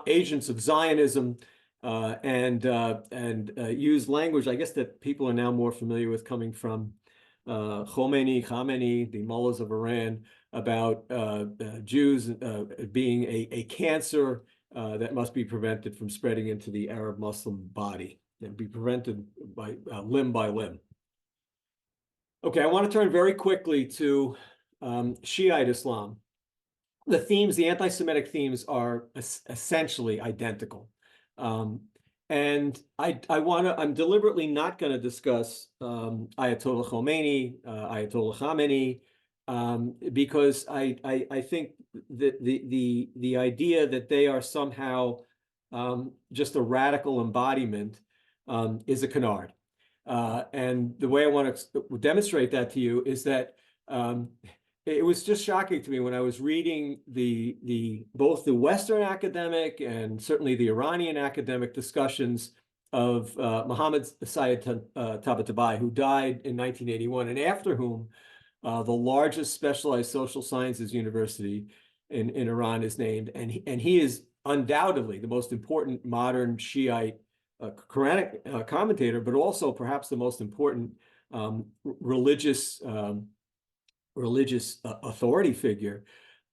agents of Zionism, and used language, I guess, that people are now more familiar with, coming from Khamenei, the mullahs of Iran, about Jews being a cancer that must be prevented from spreading into the Arab Muslim body and be prevented by limb by limb. Okay, I want to turn very quickly to Shiite Islam. The themes, the anti-Semitic themes, are essentially identical. And I'm deliberately not going to discuss Ayatollah Khomeini, Ayatollah Khamenei, because I think that the idea that they are somehow just a radical embodiment is a canard. And the way I want to demonstrate that to you is that it was just shocking to me when I was reading both the Western academic and certainly the Iranian academic discussions of Mohammad Sayyid Tabatabai, who died in 1981, and after whom the largest specialized social sciences university in Iran is named, and he is undoubtedly the most important modern Shiite Quranic commentator, but also perhaps the most important religious authority figure.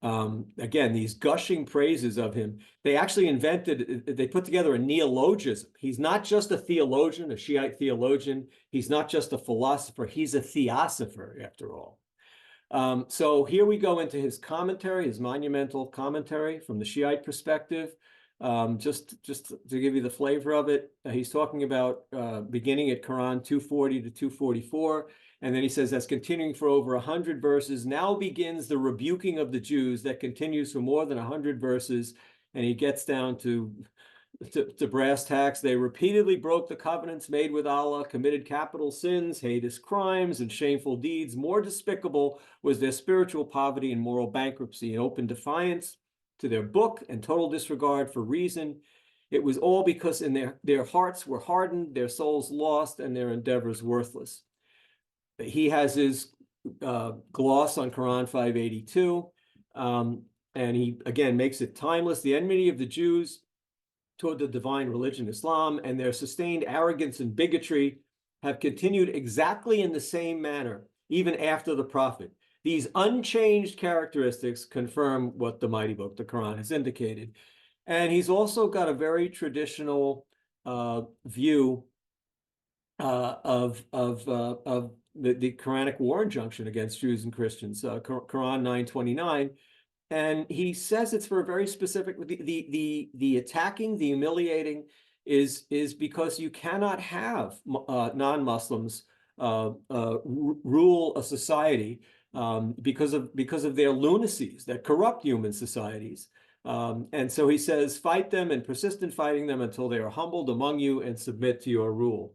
Again, these gushing praises of him. They actually they put together a neologism. He's not just a theologian, a Shiite theologian. He's not just a philosopher. He's a theosopher, after all. So here we go into his commentary, his monumental commentary from the Shiite perspective. Just to give you the flavor of it, he's talking about beginning at Quran 240 to 244, and then he says, that's continuing for over 100 verses. Now begins the rebuking of the Jews that continues for more than 100 verses, and he gets down to brass tacks. They repeatedly broke the covenants made with Allah, committed capital sins, heinous crimes, and shameful deeds. More despicable was their spiritual poverty and moral bankruptcy, and open defiance to their book and total disregard for reason. It was all because in their hearts were hardened, their souls lost, and their endeavors worthless. He has his gloss on Quran 582, and he again makes it timeless. The enmity of the Jews toward the divine religion Islam and their sustained arrogance and bigotry have continued exactly in the same manner, even after the Prophet. These unchanged characteristics confirm what the mighty book, the Quran, has indicated. And he's also got a very traditional view of the Quranic war injunction against Jews and Christians, Quran 929. And he says it's for a very specific, the attacking, the humiliating is because you cannot have non-Muslims rule a society because of their lunacies that corrupt human societies. And so he says, fight them and persist in fighting them until they are humbled among you and submit to your rule.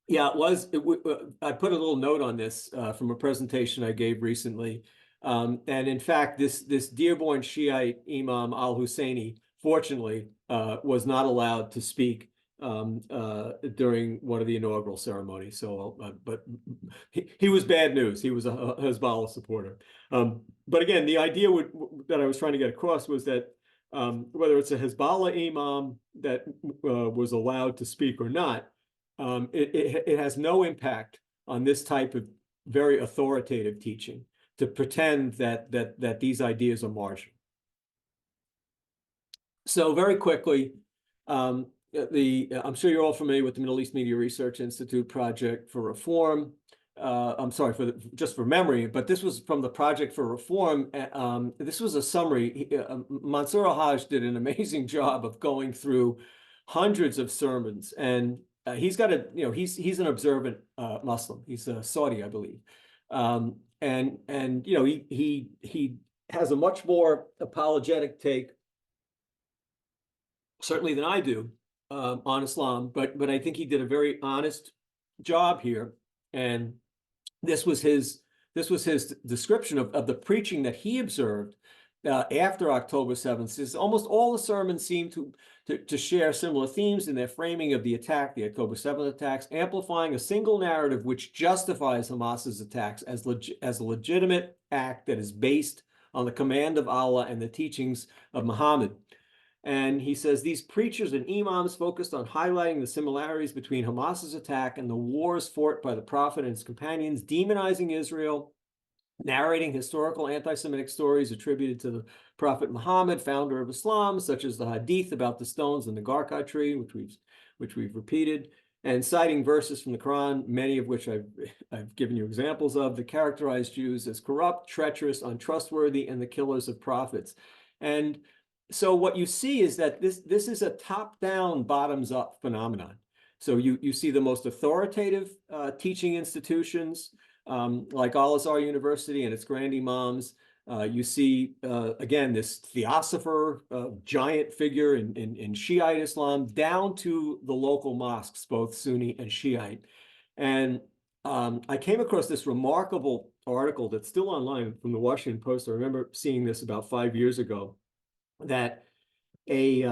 Yeah, I put a little note on this from a presentation I gave recently. And in fact, this Dearborn Shiite Imam al-Husseini, fortunately, was not allowed to speak during one of the inaugural ceremonies. So, but he was bad news. He was a Hezbollah supporter. But again, the idea that I was trying to get across was that whether it's a Hezbollah imam that was allowed to speak or not, it has no impact on this type of very authoritative teaching to pretend that these ideas are marginal. So very quickly, I'm sure you're all familiar with the Middle East Media Research Institute Project for Reform. I'm sorry, just for memory, but this was from the Project for Reform. This was a summary. Mansour al-Hajj did an amazing job of going through hundreds of sermons, and he's got he's an observant Muslim. He's a Saudi, I believe, and he has a much more apologetic take, certainly, than I do on Islam, but I think he did a very honest job here. And this was his description of the preaching that he observed after October 7th, is almost all the sermons seem to share similar themes in their framing of the attack, the October 7th attacks, amplifying a single narrative which justifies Hamas's attacks as a legitimate act that is based on the command of Allah and the teachings of Muhammad. And he says these preachers and imams focused on highlighting the similarities between Hamas's attack and the wars fought by the Prophet and his companions, demonizing Israel, narrating historical anti-Semitic stories attributed to the Prophet Muhammad, founder of Islam, such as the hadith about the stones in the Garqa tree, which we've repeated, and citing verses from the Quran, many of which I've given you examples of, that characterize Jews as corrupt, treacherous, untrustworthy, and the killers of prophets. And so what you see is that this is a top-down, bottoms-up phenomenon. So you see the most authoritative teaching institutions, like Al-Azhar University and its grand imams. You see, again, this theosopher, giant figure in Shiite Islam, down to the local mosques, both Sunni and Shiite. And I came across this remarkable article that's still online from the Washington Post. I remember seeing this about 5 years ago, that a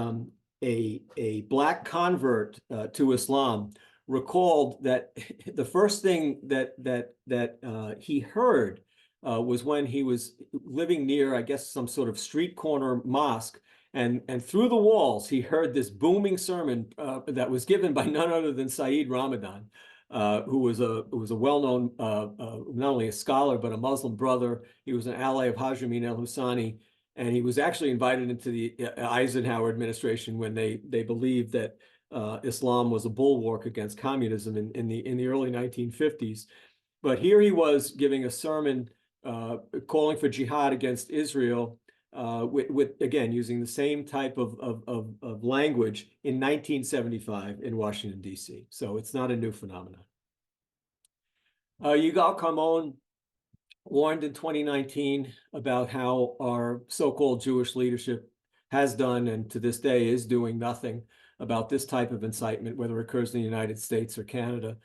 black convert to Islam recalled that the first thing that he heard was when he was living near, I guess, some sort of street corner mosque, and through the walls he heard this booming sermon that was given by none other than Saeed Ramadan, who was a well-known, not only a scholar but a Muslim brother. He was an ally of Haj Amin al-Husani, and he was actually invited into the Eisenhower administration when they believed that Islam was a bulwark against communism in the early 1950s. But here he was giving a sermon calling for jihad against Israel, with again using the same type of language in 1975 in Washington, D.C. So it's not a new phenomenon. Yigal Kamon warned in 2019 about how our so-called Jewish leadership has done, and to this day is doing, nothing about this type of incitement, whether it occurs in the United States or Canada.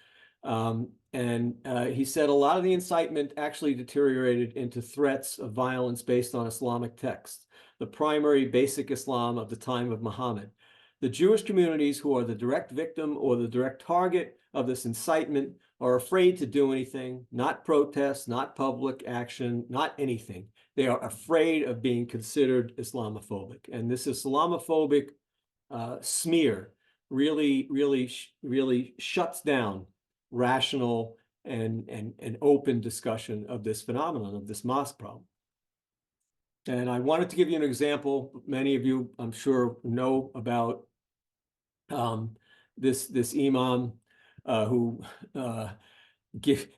He said a lot of the incitement actually deteriorated into threats of violence based on Islamic texts, the primary basic Islam of the time of Muhammad. The Jewish communities who are the direct victim or the direct target of this incitement are afraid to do anything, not protest, not public action, not anything. They are afraid of being considered Islamophobic. And this Islamophobic smear really shuts down rational and open discussion of this phenomenon, of this mosque problem. And I wanted to give you an example. Many of you, I'm sure, know about this imam who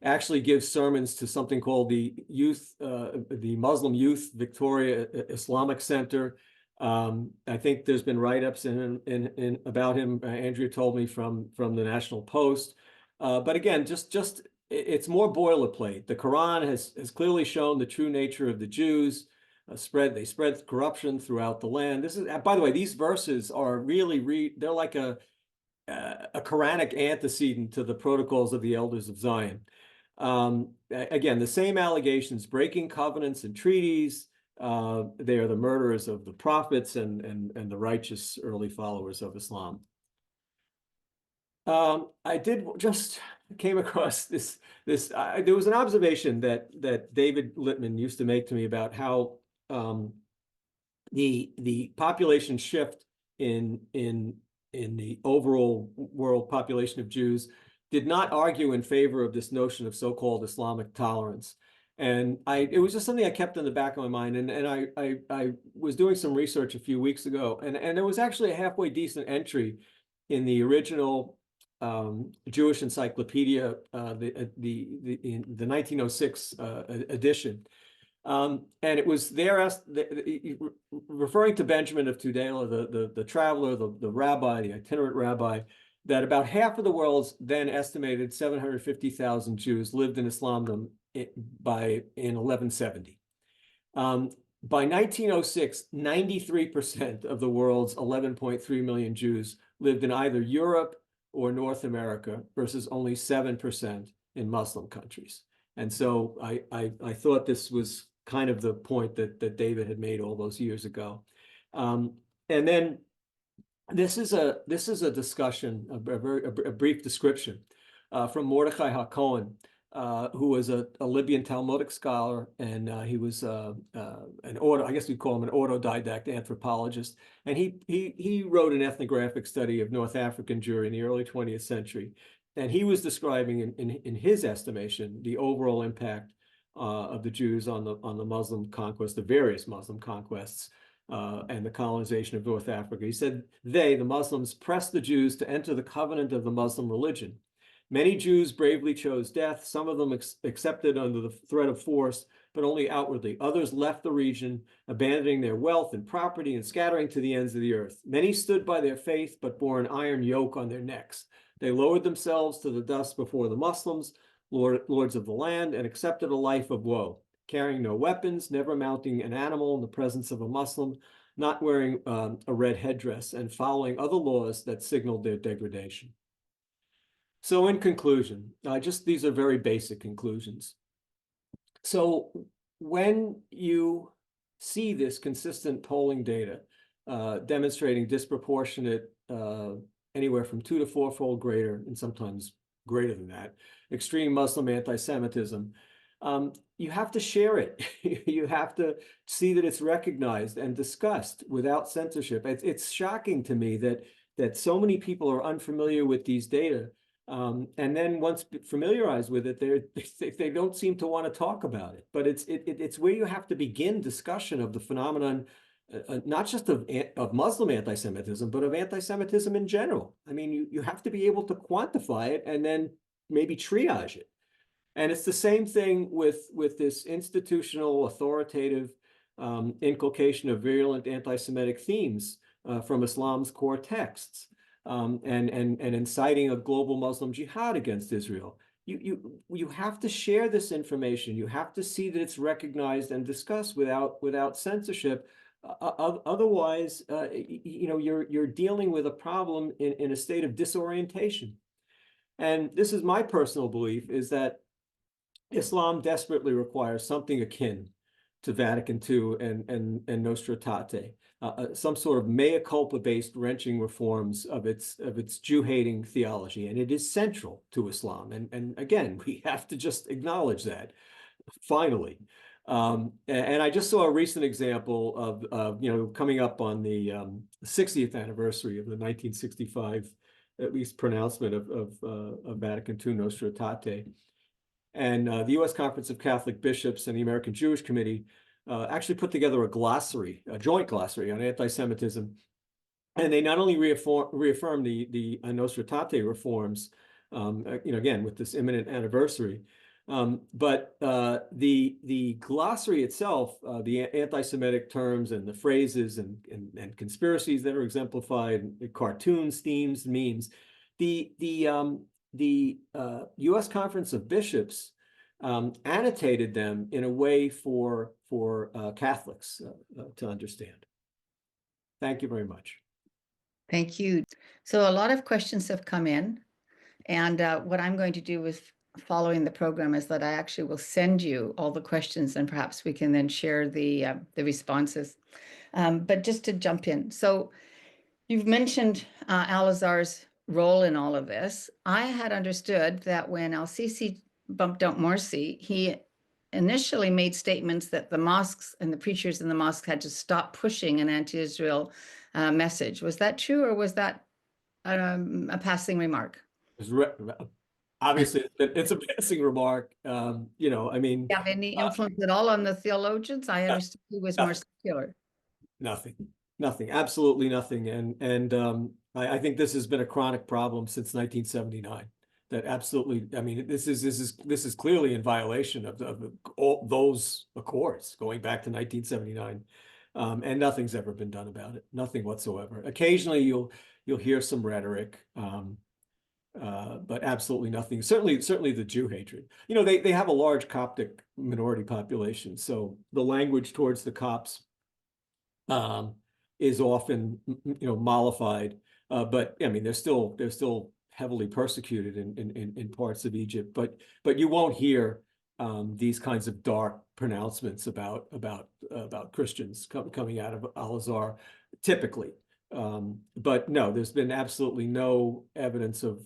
actually gives sermons to something called the Muslim Youth Victoria Islamic Center. I think there's been write-ups in about him. Andrea told me from the National Post. But again, just it's more boilerplate. The Quran has clearly shown the true nature of the Jews. They spread corruption throughout the land. This is, by the way, these verses are really they're like a Quranic antecedent to the protocols of the elders of Zion. Again, the same allegations: breaking covenants and treaties. They are the murderers of the prophets and the righteous early followers of Islam. I just came across this. There was an observation that David Littman used to make to me about how the population shift in the overall world population of Jews did not argue in favor of this notion of so-called Islamic tolerance. And it was just something I kept in the back of my mind. And I was doing some research a few weeks ago, and there was actually a halfway decent entry in the original Jewish Encyclopedia, the 1906 edition. And it was there, referring to Benjamin of Tudela, the traveler, the rabbi, the itinerant rabbi, that about half of the world's then estimated 750,000 Jews lived in Islamdom in 1170. By 1906, 93% of the world's 11.3 million Jews lived in either Europe or North America, versus only 7% in Muslim countries. And so I thought this was kind of the point that David had made all those years ago. And then this is a discussion, a brief description from Mordechai HaKohen, who was a Libyan Talmudic scholar, and he was I guess we'd call him an autodidact anthropologist. And he wrote an ethnographic study of North African Jewry in the early 20th century. And he was describing, in his estimation, the overall impact of the Jews on the Muslim conquest, the various Muslim conquests, and the colonization of North Africa. He said, the Muslims, pressed the Jews to enter the covenant of the Muslim religion. Many Jews bravely chose death. Some of them accepted under the threat of force, but only outwardly. Others left the region, abandoning their wealth and property and scattering to the ends of the earth. Many stood by their faith, but bore an iron yoke on their necks. They lowered themselves to the dust before the Muslims, lords of the land, and accepted a life of woe, carrying no weapons, never mounting an animal in the presence of a Muslim, not wearing a red headdress, and following other laws that signaled their degradation. So in conclusion, these are very basic conclusions. So when you see this consistent polling data demonstrating disproportionate, anywhere from 2 to 4-fold greater, and sometimes greater than that, extreme Muslim anti-Semitism, you have to share it. You have to see that it's recognized and discussed without censorship. It's shocking to me that so many people are unfamiliar with these data. And then once familiarized with it, they don't seem to want to talk about it. But it's where you have to begin discussion of the phenomenon, not just of Muslim anti-Semitism, but of anti-Semitism in general. I mean, you have to be able to quantify it and then maybe triage it. And it's the same thing with this institutional, authoritative inculcation of virulent anti-Semitic themes from Islam's core texts. And inciting a global Muslim jihad against Israel. You have to share this information. You have to see that it's recognized and discussed without censorship. Otherwise, you're dealing with a problem in a state of disorientation. And this is my personal belief, is that Islam desperately requires something akin to Vatican II and Nostra Aetate. Some sort of mea culpa-based wrenching reforms of its Jew-hating theology, and it is central to Islam. And again, we have to just acknowledge that, finally. And I just saw a recent example of coming up on the 60th anniversary of the 1965, at least, pronouncement of Vatican II Nostra Aetate. And the U.S. Conference of Catholic Bishops and the American Jewish Committee actually put together a joint glossary on anti-Semitism. And they not only reaffirmed the Nostra Aetate reforms, again, with this imminent anniversary, but the glossary itself, the anti-Semitic terms and the phrases and conspiracies that are exemplified, the cartoons, themes, memes, the U.S. Conference of Bishops annotated them in a way for Catholics to understand. Thank you very much. Thank you. So a lot of questions have come in, and what I'm going to do with following the program is that I actually will send you all the questions, and perhaps we can then share the responses. But just to jump in, so you've mentioned Al-Azhar's role in all of this. I had understood that when Al-Sisi bumped out Morsi, he initially made statements that the mosques and the preachers in the mosque had to stop pushing an anti-Israel message. Was that true, or was that a passing remark? Obviously, it's a passing remark. I mean, Do you have any influence at all on the theologians? I understood he was more secular. Nothing, absolutely nothing. And I think this has been a chronic problem since 1979. That absolutely, I mean, this is clearly in violation of all those accords going back to 1979, and nothing's ever been done about it. Nothing whatsoever. Occasionally, you'll hear some rhetoric, but absolutely nothing. Certainly the Jew hatred. They have a large Coptic minority population, so the language towards the Copts is often mollified. But I mean, they're still heavily persecuted in parts of Egypt, but you won't hear these kinds of dark pronouncements about Christians coming out of Al-Azhar, typically. But no, there's been absolutely no evidence of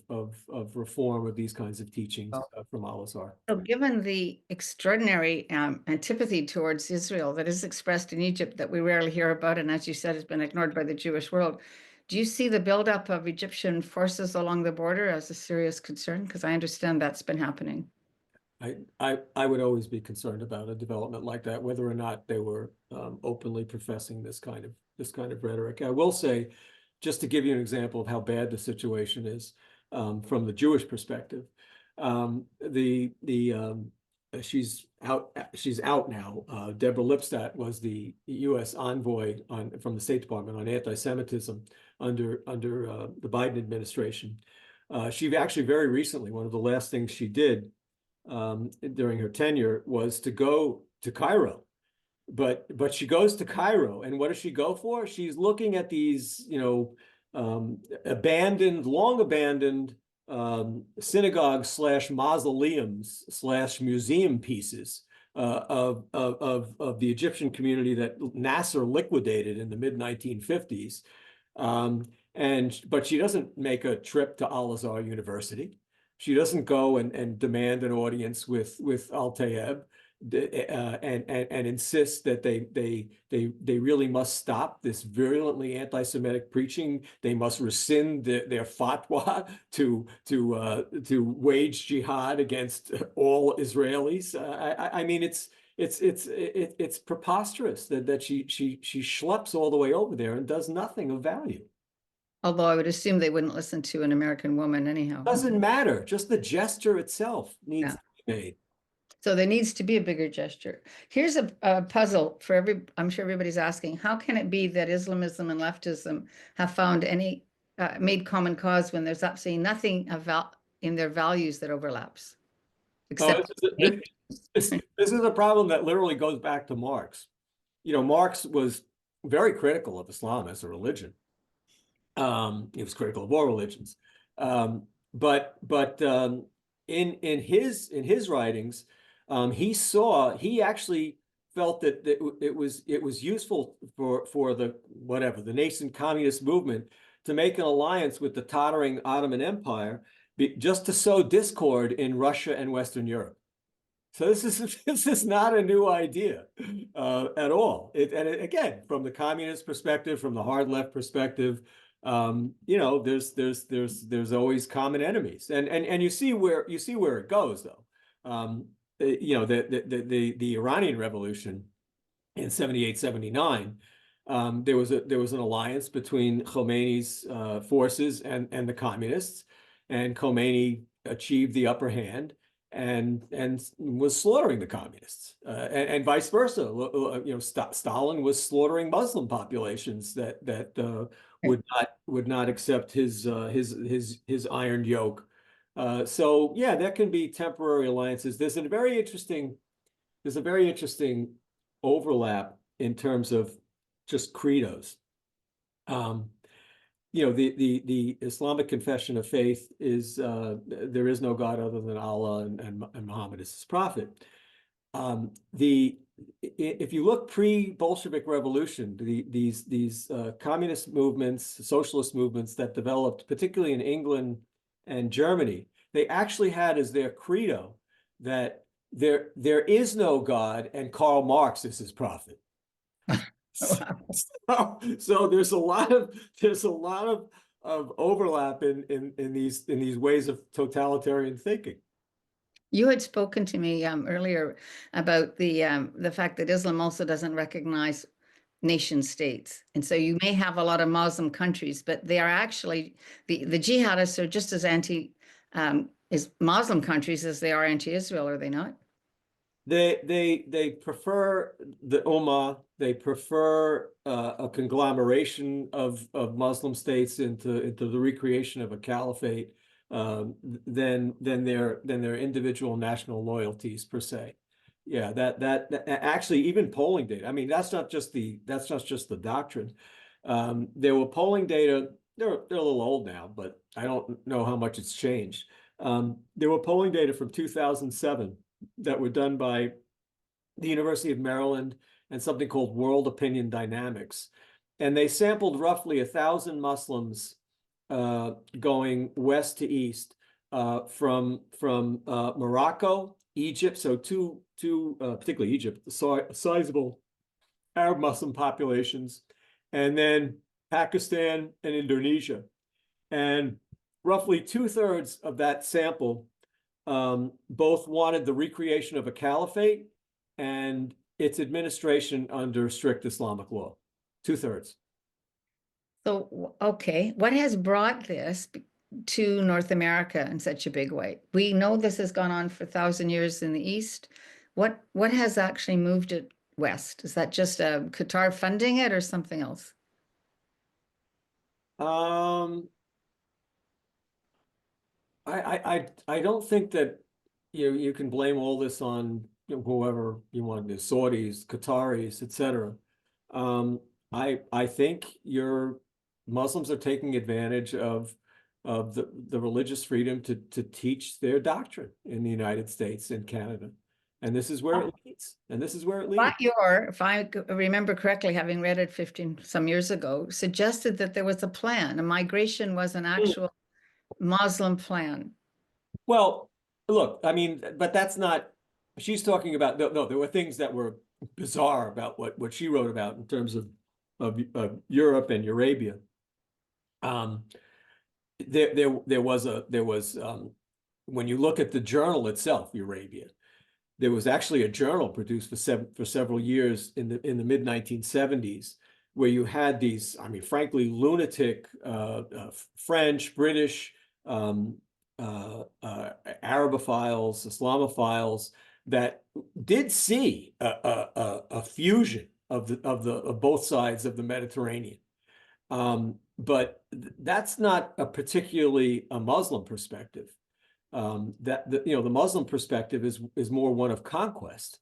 reform of these kinds of teachings from Al-Azhar. So given the extraordinary antipathy towards Israel that is expressed in Egypt that we rarely hear about, and as you said, has been ignored by the Jewish world, do you see the buildup of Egyptian forces along the border as a serious concern? Because I understand that's been happening. I would always be concerned about a development like that, whether or not they were openly professing this kind of rhetoric. I will say, just to give you an example of how bad the situation is from the Jewish perspective, she's out now. Deborah Lipstadt was the U.S. envoy from the State Department on anti-Semitism under the Biden administration. She actually very recently, one of the last things she did during her tenure was to go to Cairo. But she goes to Cairo, and what does she go for? She's looking at these, long abandoned synagogues / mausoleums / museum pieces of the Egyptian community that Nasser liquidated in the mid 1950s. But she doesn't make a trip to Al-Azhar University. She doesn't go and demand an audience with Al-Tayeb and insist that they really must stop this virulently anti-Semitic preaching. They must rescind their fatwa to wage jihad against all Israelis. I mean, it's preposterous that she schleps all the way over there and does nothing of value. Although I would assume they wouldn't listen to an American woman anyhow. Doesn't matter. Just the gesture itself needs Yeah. to be made. So there needs to be a bigger gesture. Here's a puzzle for I'm sure everybody's asking, how can it be that Islamism and leftism have found made common cause when there's absolutely nothing in their values that overlaps? Oh, Except this is a problem that literally goes back to Marx. Marx was very critical of Islam as a religion. He was critical of all religions. But in his writings, he actually felt that it was useful for the nascent communist movement to make an alliance with the tottering Ottoman Empire just to sow discord in Russia and Western Europe. So this is not a new idea at all. Again, from the communist perspective, from the hard left perspective, there's always common enemies, and you see where it goes though. The Iranian Revolution in 78, 79, there was an alliance between Khomeini's forces and the communists, and Khomeini achieved the upper hand and was slaughtering the communists, and vice versa. Stalin was slaughtering Muslim populations that would not accept his iron yoke. So yeah, there can be temporary alliances. There's a very interesting overlap in terms of just credos. The Islamic confession of faith is there is no God other than Allah, and Muhammad is his prophet. If you look pre-Bolshevik Revolution, these communist movements, socialist movements that developed, particularly in England and Germany, they actually had as their credo that there is no God and Karl Marx is his prophet. So there's a lot of overlap in these ways of totalitarian thinking. You had spoken to me earlier about the fact that Islam also doesn't recognize nation states, and so you may have a lot of Muslim countries, but they are actually the jihadists are just as is Muslim countries as they are anti-Israel, are they not? They prefer the Ummah. They prefer a conglomeration of Muslim states into the recreation of a caliphate than their individual national loyalties per se. Yeah, that actually even polling data. I mean, that's not just the doctrine. There were polling data. They're a little old now, but I don't know how much it's changed. There were polling data from 2007 that were done by the University of Maryland and something called World Opinion Dynamics. And they sampled roughly 1,000 Muslims going west to east from Morocco, Egypt, so two particularly Egypt, sizable Arab Muslim populations, and then Pakistan and Indonesia. And roughly 2/3 of that sample both wanted the recreation of a caliphate and its administration under strict Islamic law. 2/3. So, okay, what has brought this to North America in such a big way? We know this has gone on for 1,000 years in the East. What has actually moved it west? Is that just Qatar funding it or something else? I don't think that you can blame all this on whoever you want, the Saudis, Qataris, etc. I think your Muslims are taking advantage of the religious freedom to teach their doctrine in the United States and Canada. And this is where it leads. And this is where it leads. If I remember correctly, having read it 15 some years ago, suggested that there was a plan. A migration was an actual Muslim plan. Well, look, I mean, but that's not, she's talking about, no, there were things that were bizarre about what she wrote about in terms of Europe and Arabia. There was when you look at the journal itself, Eurabia, there was actually a journal produced for several years in the mid 1970s where you had these, I mean, frankly, lunatic French, British, Arabophiles, Islamophiles that did see a fusion of both sides of the Mediterranean. But that's not a particularly a Muslim perspective. The Muslim perspective is more one of conquest.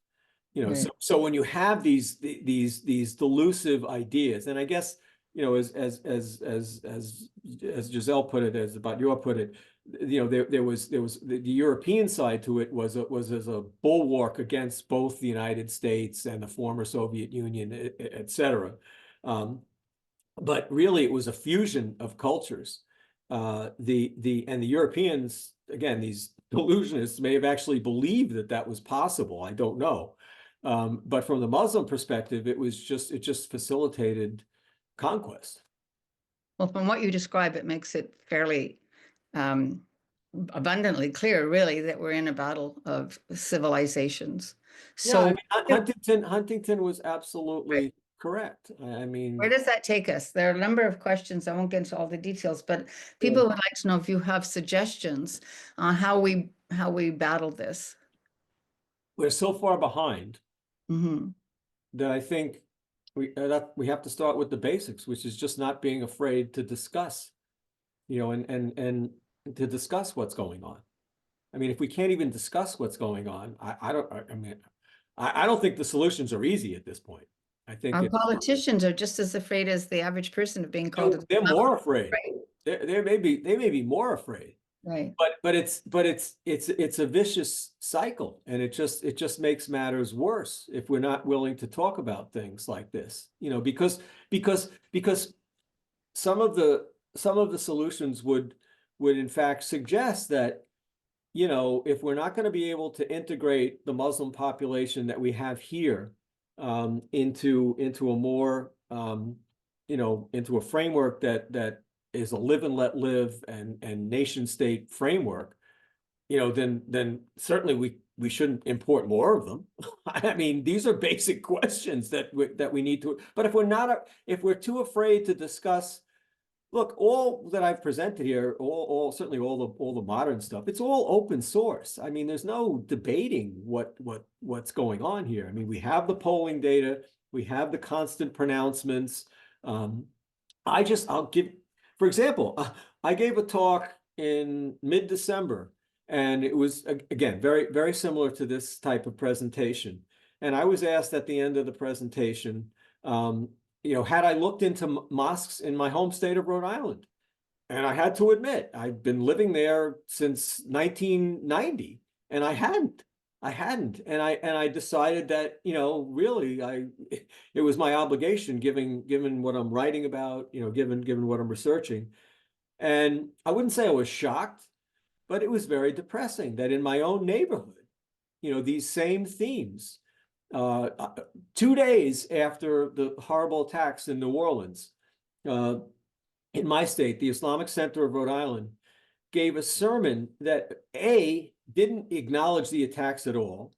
Right. So when you have these delusive ideas, and I guess as Giselle put it, as Badiou put it, there was the European side to it was as a bulwark against both the United States and the former Soviet Union, etc. But really, it was a fusion of cultures. The Europeans, again, these delusionists may have actually believed that was possible. I don't know. But from the Muslim perspective, it just facilitated conquest. Well, from what you describe, it makes it fairly abundantly clear, really, that we're in a battle of civilizations. So, yeah, I mean, Huntington was absolutely correct. I mean, where does that take us? There are a number of questions. I won't get into all the details, but people would like to know if you have suggestions on how we battle this. we're so far behind Mm-hmm. that I think we have to start with the basics, which is just not being afraid to discuss, and to discuss what's going on. I mean, if we can't even discuss what's going on, I don't think the solutions are easy at this point. I think Our politicians are just as afraid as the average person of being called. they're more afraid. They may be more afraid. Right. But it's a vicious cycle, and it just makes matters worse if we're not willing to talk about things like this. Because some of the solutions would in fact suggest that if we're not going to be able to integrate the Muslim population that we have here into a more into a framework that is a live and let live and nation state framework, then certainly we shouldn't import more of them. I mean, these are basic questions that we need to. But if we're too afraid to discuss, look, all that I've presented here, certainly all the modern stuff, it's all open source. I mean, there's no debating what's going on here. I mean, we have the polling data, we have the constant pronouncements. I'll give, for example, I gave a talk in mid-December, and it was, again, very, very similar to this type of presentation. And I was asked at the end of the presentation, had I looked into mosques in my home state of Rhode Island? And I had to admit, I've been living there since 1990, and I hadn't. I hadn't, and I decided that, you know, really, it was my obligation, given what I'm writing about, you know, given what I'm researching, and I wouldn't say I was shocked, but it was very depressing that in my own neighborhood, you know, these same themes, uh, 2 days after the horrible attacks in New Orleans, uh, in my state, the Islamic Center of Rhode Island gave a sermon that didn't acknowledge the attacks at all,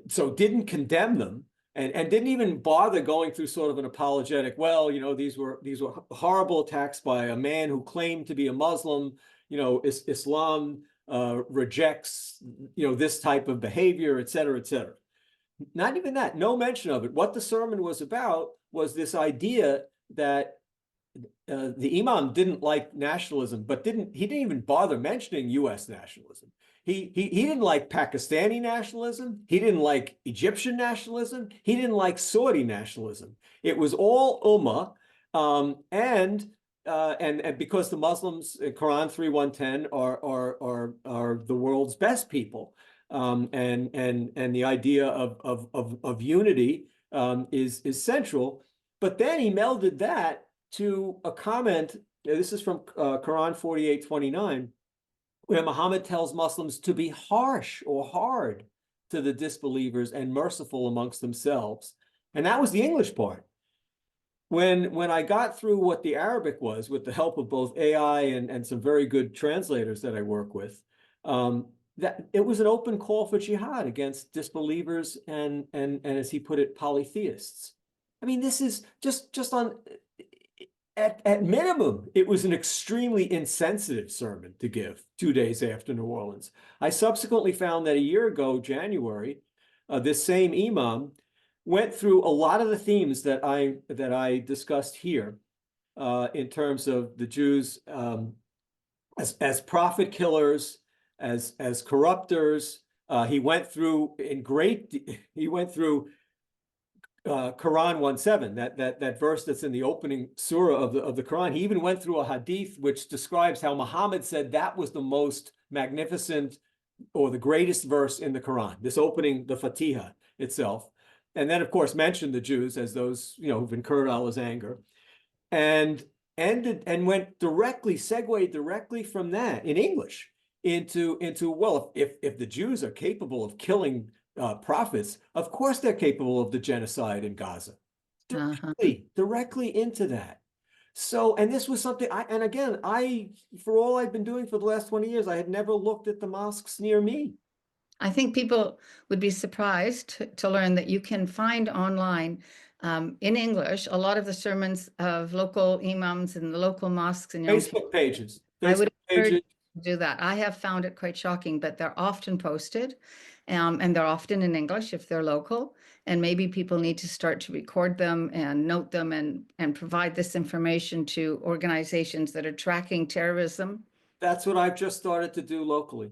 so didn't condemn them, and didn't even bother going through sort of an apologetic, well, you know, these were horrible attacks by a man who claimed to be a Muslim, you know, Islam rejects, you know, this type of behavior, et cetera, et cetera. Not even that, no mention of it. What the sermon was about was this idea that the imam didn't like nationalism, but he didn't even bother mentioning U.S. nationalism. He didn't like Pakistani nationalism. He didn't like Egyptian nationalism. He didn't like Saudi nationalism. It was all ummah, and because the Muslims, Quran 3:110, are the world's best people, and the idea of unity is central. But then he melded that to a comment. This is from Quran 48:29, where Muhammad tells Muslims to be harsh or hard to the disbelievers and merciful amongst themselves. And that was the English part. When I got through what the Arabic was, with the help of both AI and some very good translators that I work with, that it was an open call for jihad against disbelievers and as he put it, polytheists. I mean, this is just on at minimum, it was an extremely insensitive sermon to give 2 days after New Orleans. I subsequently found that a year ago, January, this same imam went through a lot of the themes that I discussed here, in terms of the Jews as prophet killers, as corruptors. He went through Quran 1:7, that verse that's in the opening surah of the Quran. He even went through a hadith which describes how Muhammad said that was the most magnificent or the greatest verse in the Quran, this opening, the Fatiha itself. And then, of course, mentioned the Jews as those, you know, who've incurred Allah's anger, and segued directly from that in English into well, if the Jews are capable of killing prophets, of course they're capable of the genocide in Gaza. Directly into that. So, and this was something for all I've been doing for the last 20 years, I had never looked at the mosques near me. I think people would be surprised to learn that you can find online, in English, a lot of the sermons of local imams in the local mosques in your own Facebook pages. I would Facebook encourage pages. you to do that. I have found it quite shocking, but they're often posted, and they're often in English if they're local. And maybe people need to start to record them and note them and provide this information to organizations that are tracking terrorism. That's what I've just started to do locally,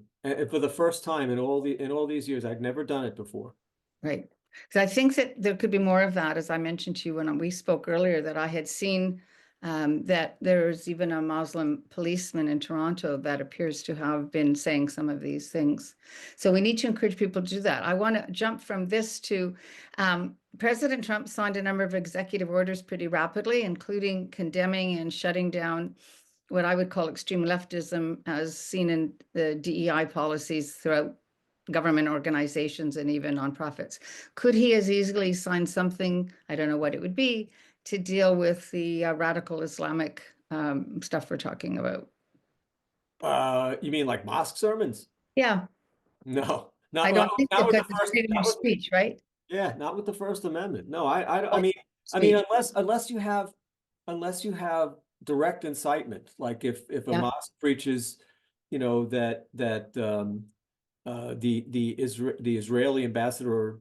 for the first time in all these years. I'd never done it before. Right. Because I think that there could be more of that, as I mentioned to you when we spoke earlier, that I had seen that there's even a Muslim policeman in Toronto that appears to have been saying some of these things. So we need to encourage people to do that. I want to jump from this to President Trump signed a number of executive orders pretty rapidly, including condemning and shutting down what I would call extreme leftism as seen in the DEI policies throughout government organizations and even nonprofits. Could he as easily sign something, I don't know what it would be, to deal with the radical Islamic stuff we're talking about? You mean like mosque sermons? Yeah, No, I don't think not they've with got the the first. freedom of speech, right? Yeah, not with the First Amendment. No, I Oh, mean, speech. unless you have direct incitement, like if a Yeah. mosque preaches, you know, that the Israeli ambassador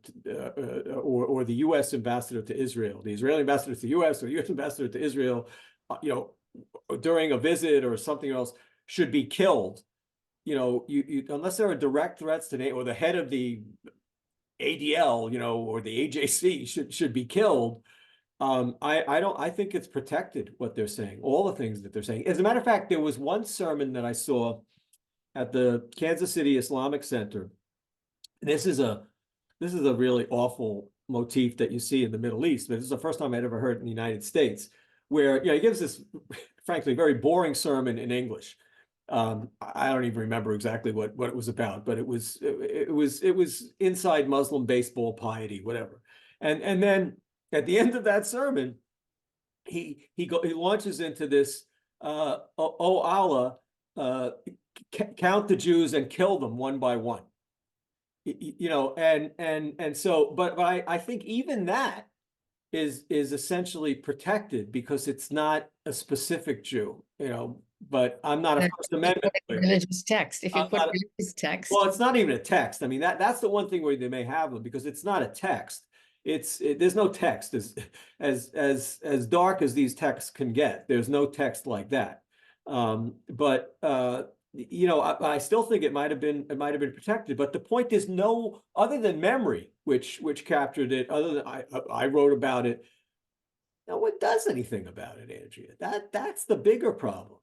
or the U.S. ambassador to Israel, the Israeli ambassador to the U.S. or U.S. ambassador to Israel, you know, during a visit or something else, should be killed. You know, you unless there are direct threats to or the head of the ADL, you know, or the AJC should be killed. I think it's protected what they're saying, all the things that they're saying. As a matter of fact, there was one sermon that I saw at the Kansas City Islamic Center this is a really awful motif that you see in the Middle East, but this is the first time I'd ever heard in the United States, where he gives this, frankly, very boring sermon in English. I don't even remember exactly what it was about, but it was inside Muslim baseball piety, whatever. And then at the end of that sermon, he launches into this, oh Allah, count the Jews and kill them one by one. And so, but I think even that is essentially protected because it's not a specific Jew, but I'm not a First Amendment lawyer. Religious text. If you I'm put not religious text. Well, it's not even a text. I mean, that's the one thing where they may have them, because it's not a text. There's no text as dark as these texts can get. There's no text like that. But I still think it might have been protected. But the point is, no, other than memory, which captured it. Other than I wrote about it. No one does anything about it, Andrea. That's the bigger problem.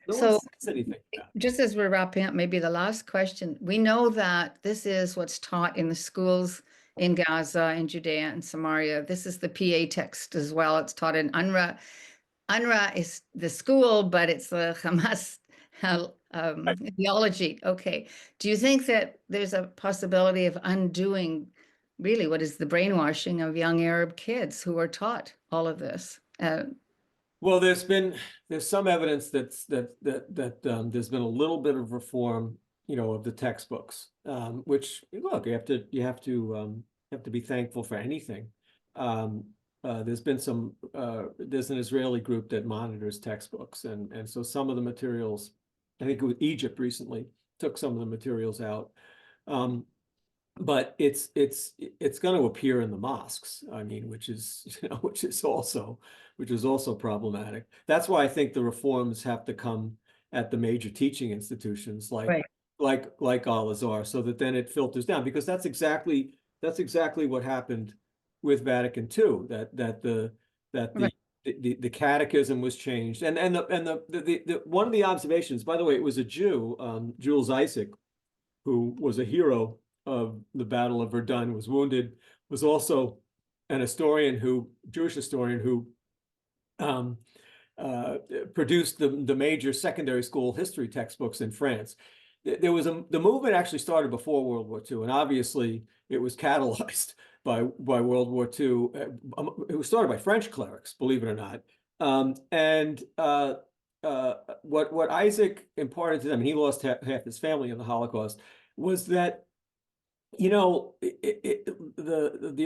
No one says anything about it. Just as we're wrapping up, maybe the last question. We know that this is what's taught in the schools in Gaza, in Judea and Samaria. This is the PA text as well. It's taught in UNRWA. UNRWA is the school, but it's the Hamas ideology. Okay. Do you think that there's a possibility of undoing really what is the brainwashing of young Arab kids who are taught all of this? Well, there's some evidence that there's been a little bit of reform, of the textbooks, which, look, you have to be thankful for anything. There's an Israeli group that monitors textbooks, and so some of the materials, I think it was Egypt recently, took some of the materials out. But it's going to appear in the mosques. I mean, which is also problematic. That's why I think the reforms have to come at the major teaching institutions like Al-Azhar, so that then it filters down, because that's exactly what happened with Vatican II. The catechism was changed, and the one of the observations, by the way, it was a Jew, Jules Isaac, who was a hero of the Battle of Verdun, was wounded, was also an Jewish historian who produced the major secondary school history textbooks in France. The movement actually started before World War II, and obviously it was catalyzed by World War II. It was started by French clerics, believe it or not. What Isaac imparted to them, and he lost half his family in the Holocaust, was that the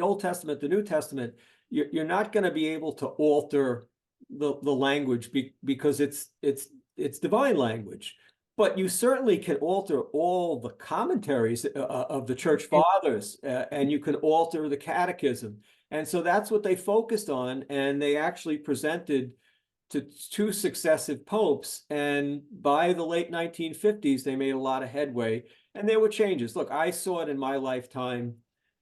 Old Testament, the New Testament, you're not going to be able to alter the language because it's divine language, but you certainly can alter all the commentaries of the church fathers, and you can alter the catechism. And so that's what they focused on, and they actually presented to two successive popes, and by the late 1950s, they made a lot of headway. And there were changes. Look, I saw it in my lifetime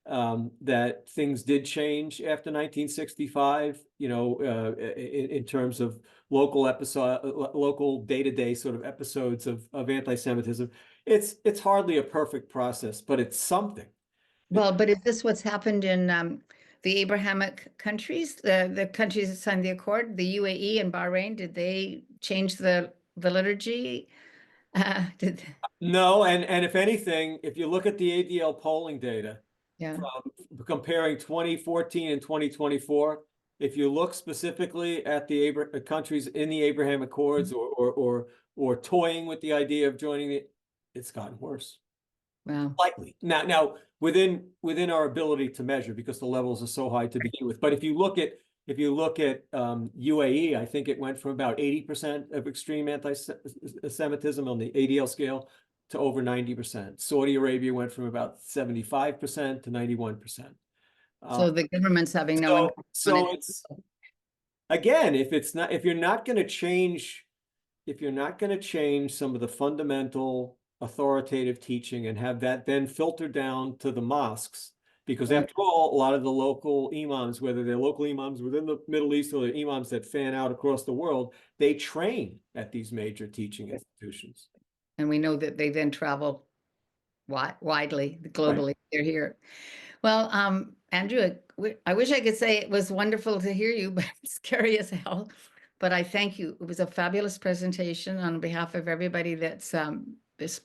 that things did change after 1965, in terms of local day-to-day sort of episodes of anti-Semitism. It's hardly a perfect process, but it's something. Well, but is this what's happened in the Abrahamic countries, the countries that signed the accord, the UAE and Bahrain? Did they change the liturgy? No, and if anything, if you look at the ADL polling data, Yeah. from comparing 2014 and 2024, if you look specifically at the countries in the Abraham Accords or toying with the idea of joining it, it's gotten worse. Wow. Slightly. Now within our ability to measure, because the levels are so high to begin with. But if you look at UAE, I think it went from about 80% of extreme anti-Semitism on the ADL scale to over 90%. Saudi Arabia went from about 75% to 91%. So the government's having no impact on it. It's, again, if you're not going to change some of the fundamental authoritative teaching and have that then filter down to the mosques, because after all, a lot of the local imams, whether they're local imams within the Middle East or the imams that fan out across the world, they train at these major teaching institutions. And we know that they then travel widely, globally, they're here. Well, Andrew, I wish I could say it was wonderful to hear you, but it's scary as hell. But I thank you. It was a fabulous presentation on behalf of everybody that's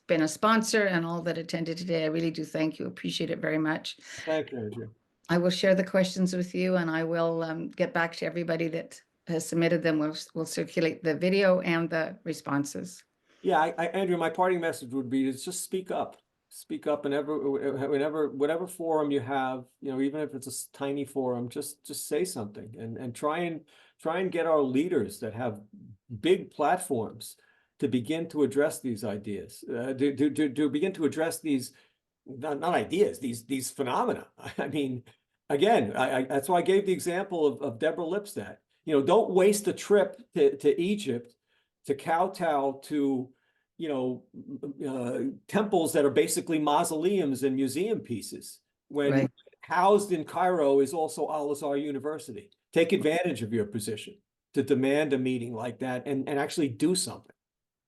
been a sponsor and all that attended today. I really do thank you. Appreciate it very much. Thank you, Andrew. I will share the questions with you, and I will get back to everybody that has submitted them. We'll circulate the video and the responses. Yeah, Andrew, my parting message would be to just speak up. Speak up whenever, whatever forum you have, even if it's a tiny forum, just say something and try and get our leaders that have big platforms to begin to address these ideas, to begin to address these, not ideas, these phenomena. I mean, again, that's why I gave the example of Deborah Lipstadt. Don't waste a trip to Egypt to kowtow to, temples that are basically mausoleums and museum pieces, when Right. housed in Cairo is also Al-Azhar University. Take advantage of your position to demand a meeting like that and actually do something.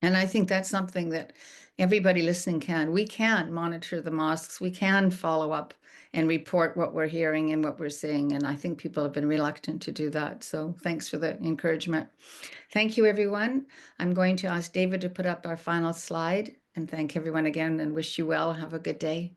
And I think that's something that everybody listening can. We can monitor the mosques. We can follow up and report what we're hearing and what we're seeing. And I think people have been reluctant to do that. So thanks for the encouragement. Thank you, everyone. I'm going to ask David to put up our final slide and thank everyone again and wish you well. Have a good day.